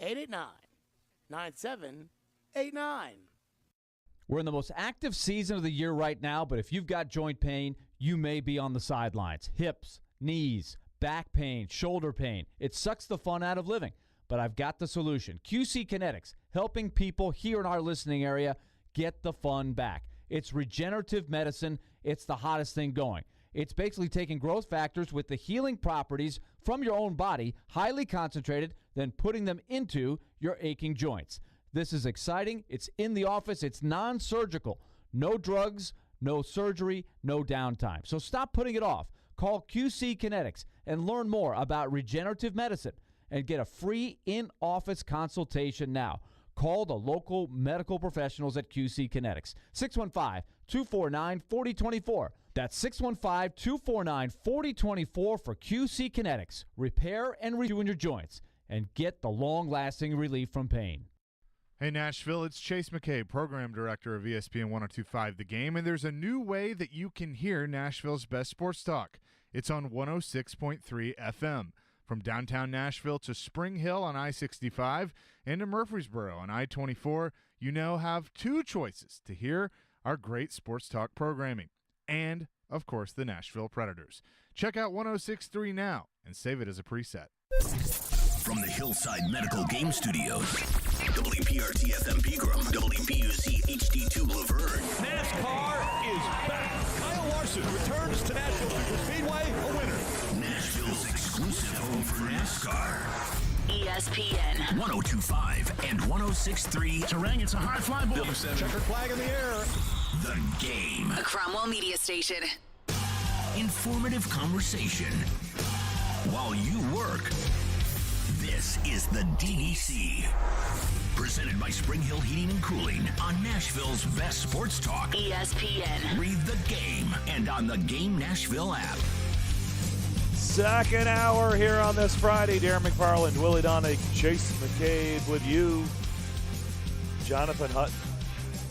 1-800-889-9789. We're in the most active season of the year right now, but if you've got joint pain, you may be on the sidelines. Hips, knees, back pain, shoulder pain. It sucks the fun out of living, but I've got the solution. QC Kinetics, helping people here in our listening area get the fun back. It's regenerative medicine. It's the hottest thing going. It's basically taking growth factors with the healing properties from your own body, highly concentrated, then putting them into your aching joints. This is exciting. It's in the office. It's non-surgical. No drugs, no surgery, no downtime. So stop putting it off. Call QC Kinetics and learn more about regenerative medicine and get a free in-office consultation now. Call the local medical professionals at QC Kinetics. 615-249-4024. That's 615-249-4024 for QC Kinetics. Repair and redo in your joints and get the long-lasting relief from pain. Hey, Nashville, it's Chase McCabe, Program Director of ESPN 102.5 The Game, and there's a new way that you can hear Nashville's best sports talk. It's on 106.3 FM. From downtown Nashville to Spring Hill on I-65 and to Murfreesboro on I-24, you now have two choices to hear our great sports talk programming. And, of course, the Nashville Predators. Check out 106.3 now and save it as a preset. From the Hillside Medical Game Studios, WPRT FM Pegram, WPUC HD2 Laverne. NASCAR is back. Kyle Larson returns to Nashville Speedway, a winner. Nashville's exclusive home for NASCAR. ESPN 102.5 and 106.3. Terang, it's a high fly ball. Checker flag in the air. The Game. A Cromwell media station. Informative conversation while you work. This is the DDC. Presented by Spring Hill Heating and Cooling on Nashville's best sports talk. ESPN. Read The Game and on the Game Nashville app. Second hour here on this Friday. Darren McFarland, Willie Daunic, Chase McCabe with you. Jonathan Hutton,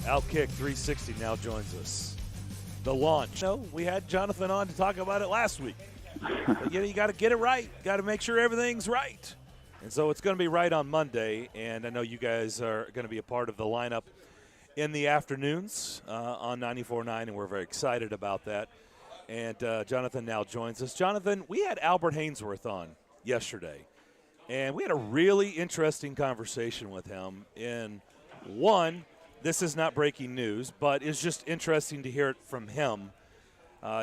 Outkick 360 now joins us. The launch. No, we had Jonathan on to talk about it last week. But, you got to get it right. Got to make sure everything's right. And so it's going to be right on Monday, and I know you guys are going to be a part of the lineup in the afternoons on 94.9, and we're very excited about that. And Jonathan now joins us. Jonathan, we had Albert Hainsworth on yesterday, and we had a really interesting conversation with him. And one, this is not breaking news, but it's just interesting to hear it from him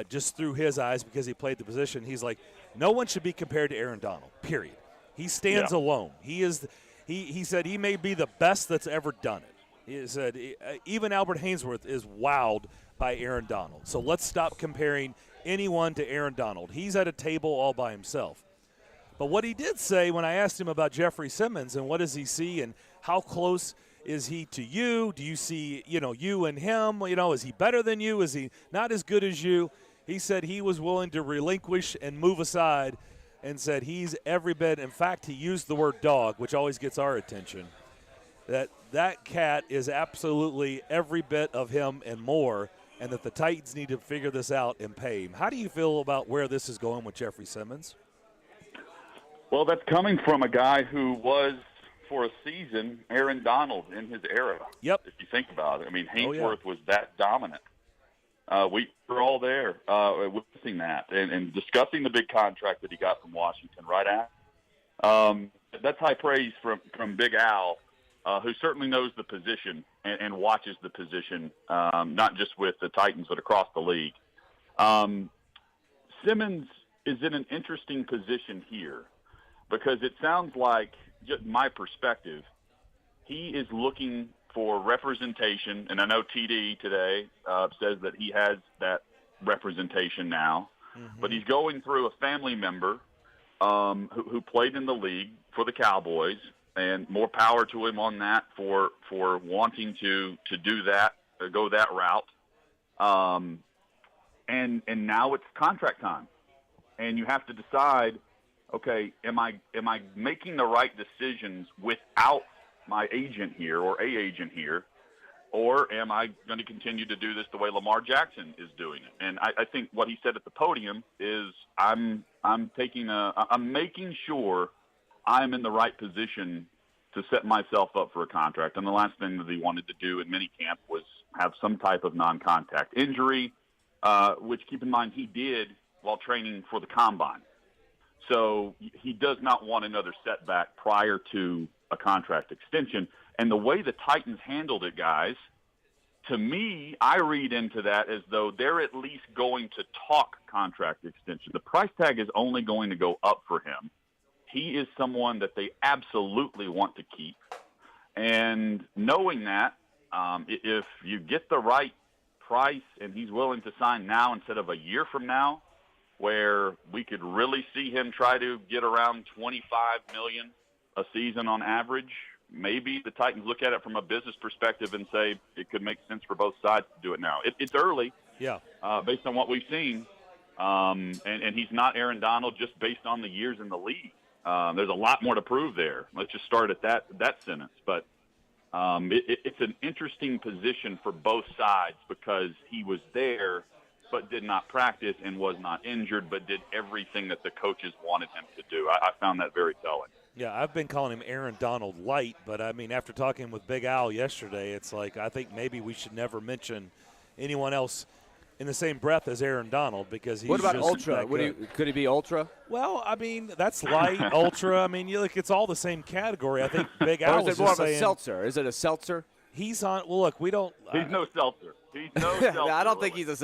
just through his eyes because he played the position. He's like, no one should be compared to Aaron Donald, period. He stands alone. He is. He said he may be the best that's ever done it. He said even Albert Hainsworth is wowed by Aaron Donald. So let's stop comparing anyone to Aaron Donald. He's at a table all by himself. But what he did say when I asked him about Jeffrey Simmons and what does he see and how close is he to you? Do you see, you and him? Is he better than you? Is he not as good as you? He said he was willing to relinquish and move aside and said he's every bit. In fact, he used the word dog, which always gets our attention. That cat is absolutely every bit of him and more, and that the Titans need to figure this out and pay him. How do you feel about where this is going with Jeffrey Simmons? Well, that's coming from a guy who was, for a season, Aaron Donald in his era. Yep. If you think about it. I mean, Haynesworth was that dominant. We were all there witnessing that and discussing the big contract that he got from Washington right after. That's high praise from Big Al, who certainly knows the position and watches the position, not just with the Titans but across the league. Simmons is in an interesting position here because it sounds like, just my perspective, he is looking for representation, and I know TD today says that he has that representation now, but he's going through a family member who played in the league for the Cowboys, and more power to him on that for wanting to do that, go that route. And now it's contract time, and you have to decide, okay, am I making the right decisions without my agent here or a agent here, or am I going to continue to do this the way Lamar Jackson is doing it? And I think what he said at the podium is I'm making sure I'm in the right position to set myself up for a contract. And the last thing that he wanted to do in minicamp was have some type of non-contact injury, which, keep in mind, he did while training for the Combine. So he does not want another setback prior to a contract extension. And the way the Titans handled it, guys, to me, I read into that as though they're at least going to talk contract extension. The price tag is only going to go up for him. He is someone that they absolutely want to keep. And knowing that, if you get the right price and he's willing to sign now instead of a year from now, where we could really see him try to get around $25 million a season on average, maybe the Titans look at it from a business perspective and say it could make sense for both sides to do it now. It's early, based on what we've seen, and he's not Aaron Donald just based on the years in the league. There's a lot more to prove there. Let's just start at that sentence. But it's an interesting position for both sides because he was there but did not practice and was not injured, but did everything that the coaches wanted him to do. I found that very telling. Yeah, I've been calling him Aaron Donald light, but, I mean, after talking with Big Al yesterday, it's like I think maybe we should never mention anyone else in the same breath as Aaron Donald because he's What about just ultra? Could he be ultra? Well, I mean, that's light, ultra. I mean, look, it's all the same category. I think Big Al or is it more of a seltzer? Is it a seltzer? He's on – well, look, we don't – He's no seltzer. He's no seltzer. I don't think he's a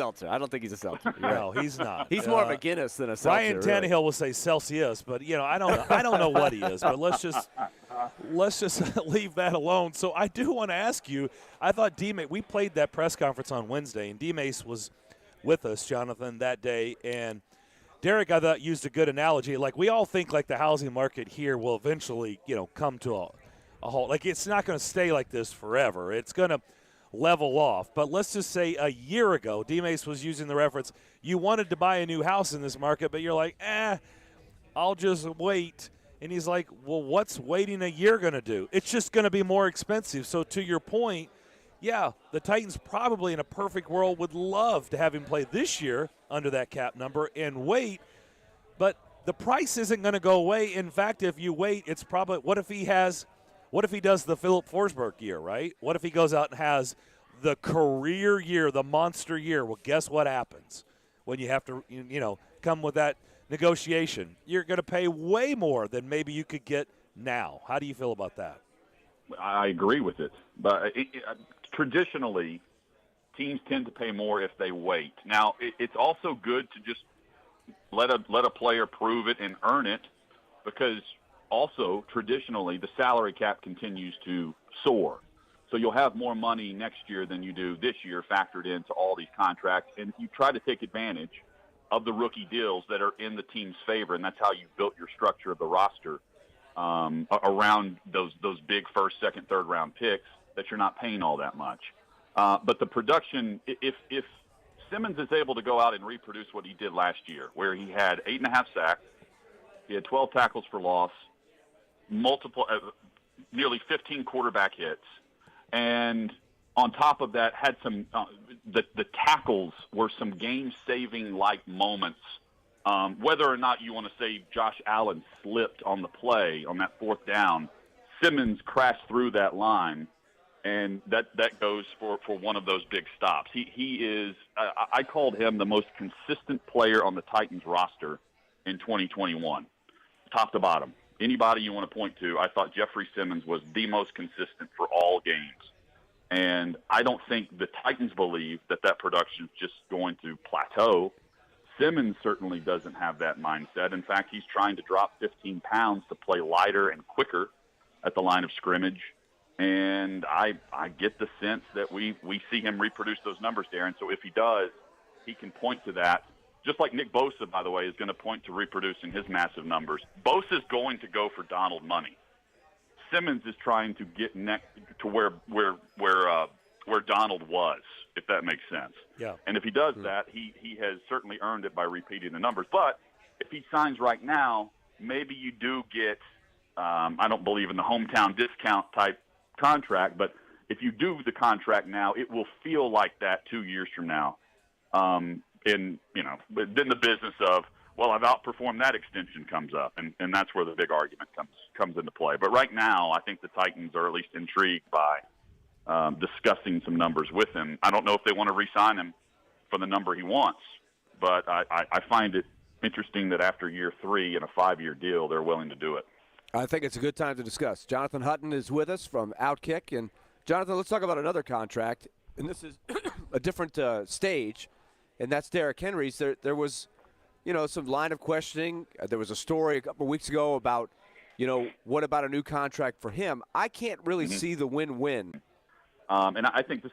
seltzer. No, he's not. He's more of a Guinness than a seltzer. Ryan Tannehill will say Celsius, but I don't know what he is. But let's just leave that alone. So I do want to ask you. I thought we played that press conference on Wednesday, and D-Mace was with us, Jonathan, that day, and Derek, I thought, used a good analogy. Like, we all think like the housing market here will eventually, come to a halt. Like, it's not going to stay like this forever. It's going to level off. But let's just say a year ago, D-Mace was using the reference, you wanted to buy a new house in this market, but you're like, I'll just wait. And he's like, well, what's waiting a year going to do? It's just going to be more expensive. So to your point, yeah, the Titans probably in a perfect world would love to have him play this year under that cap number and wait. But the price isn't going to go away. In fact, if you wait, it's probably what if he does the Philip Forsberg year, right? What if he goes out and has the career year, the monster year? Well, guess what happens when you have to, come with that negotiation? You're going to pay way more than maybe you could get now. How do you feel about that? I agree with it. But traditionally, teams tend to pay more if they wait. Now, it's also good to just let a player prove it and earn it because also, traditionally, the salary cap continues to soar. So you'll have more money next year than you do this year factored into all these contracts. And you try to take advantage of the rookie deals that are in the team's favor, and that's how you built your structure of the roster around those big first, second, third round picks that you're not paying all that much. But the production, if Simmons is able to go out and reproduce what he did last year, where he had 8.5 sacks, He had 12 tackles for loss, nearly 15 quarterback hits, and on top of that, had some the tackles were some game-saving like moments. Whether or not you want to say Josh Allen slipped on the play on that fourth down, Simmons crashed through that line, and that goes for one of those big stops. He is I called him the most consistent player on the Titans roster in 2021, top to bottom. Anybody you want to point to, I thought Jeffrey Simmons was the most consistent for all games. And I don't think the Titans believe that production is just going to plateau. Simmons certainly doesn't have that mindset. In fact, he's trying to drop 15 pounds to play lighter and quicker at the line of scrimmage. And I get the sense that we see him reproduce those numbers, Darren. So if he does, he can point to that. Just like Nick Bosa, by the way, is going to point to reproducing his massive numbers. Bosa is going to go for Donald money. Simmons is trying to get to where Donald was, if that makes sense. Yeah. And if he does that, he has certainly earned it by repeating the numbers. But if he signs right now, maybe you do get I don't believe in the hometown discount type contract, but if you do the contract now, it will feel like that 2 years from now. Then the business of, well, I've outperformed that extension comes up, and that's where the big argument comes into play. But right now, I think the Titans are at least intrigued by discussing some numbers with him. I don't know if they want to re-sign him for the number he wants, but I find it interesting that after year 3 in a 5-year deal, they're willing to do it. I think it's a good time to discuss. Jonathan Hutton is with us from Outkick. And, Jonathan, let's talk about another contract. And this is a different stage, and that's Derrick Henry's. There was, some line of questioning. There was a story a couple of weeks ago about, what about a new contract for him? I can't really see the win-win. And I think this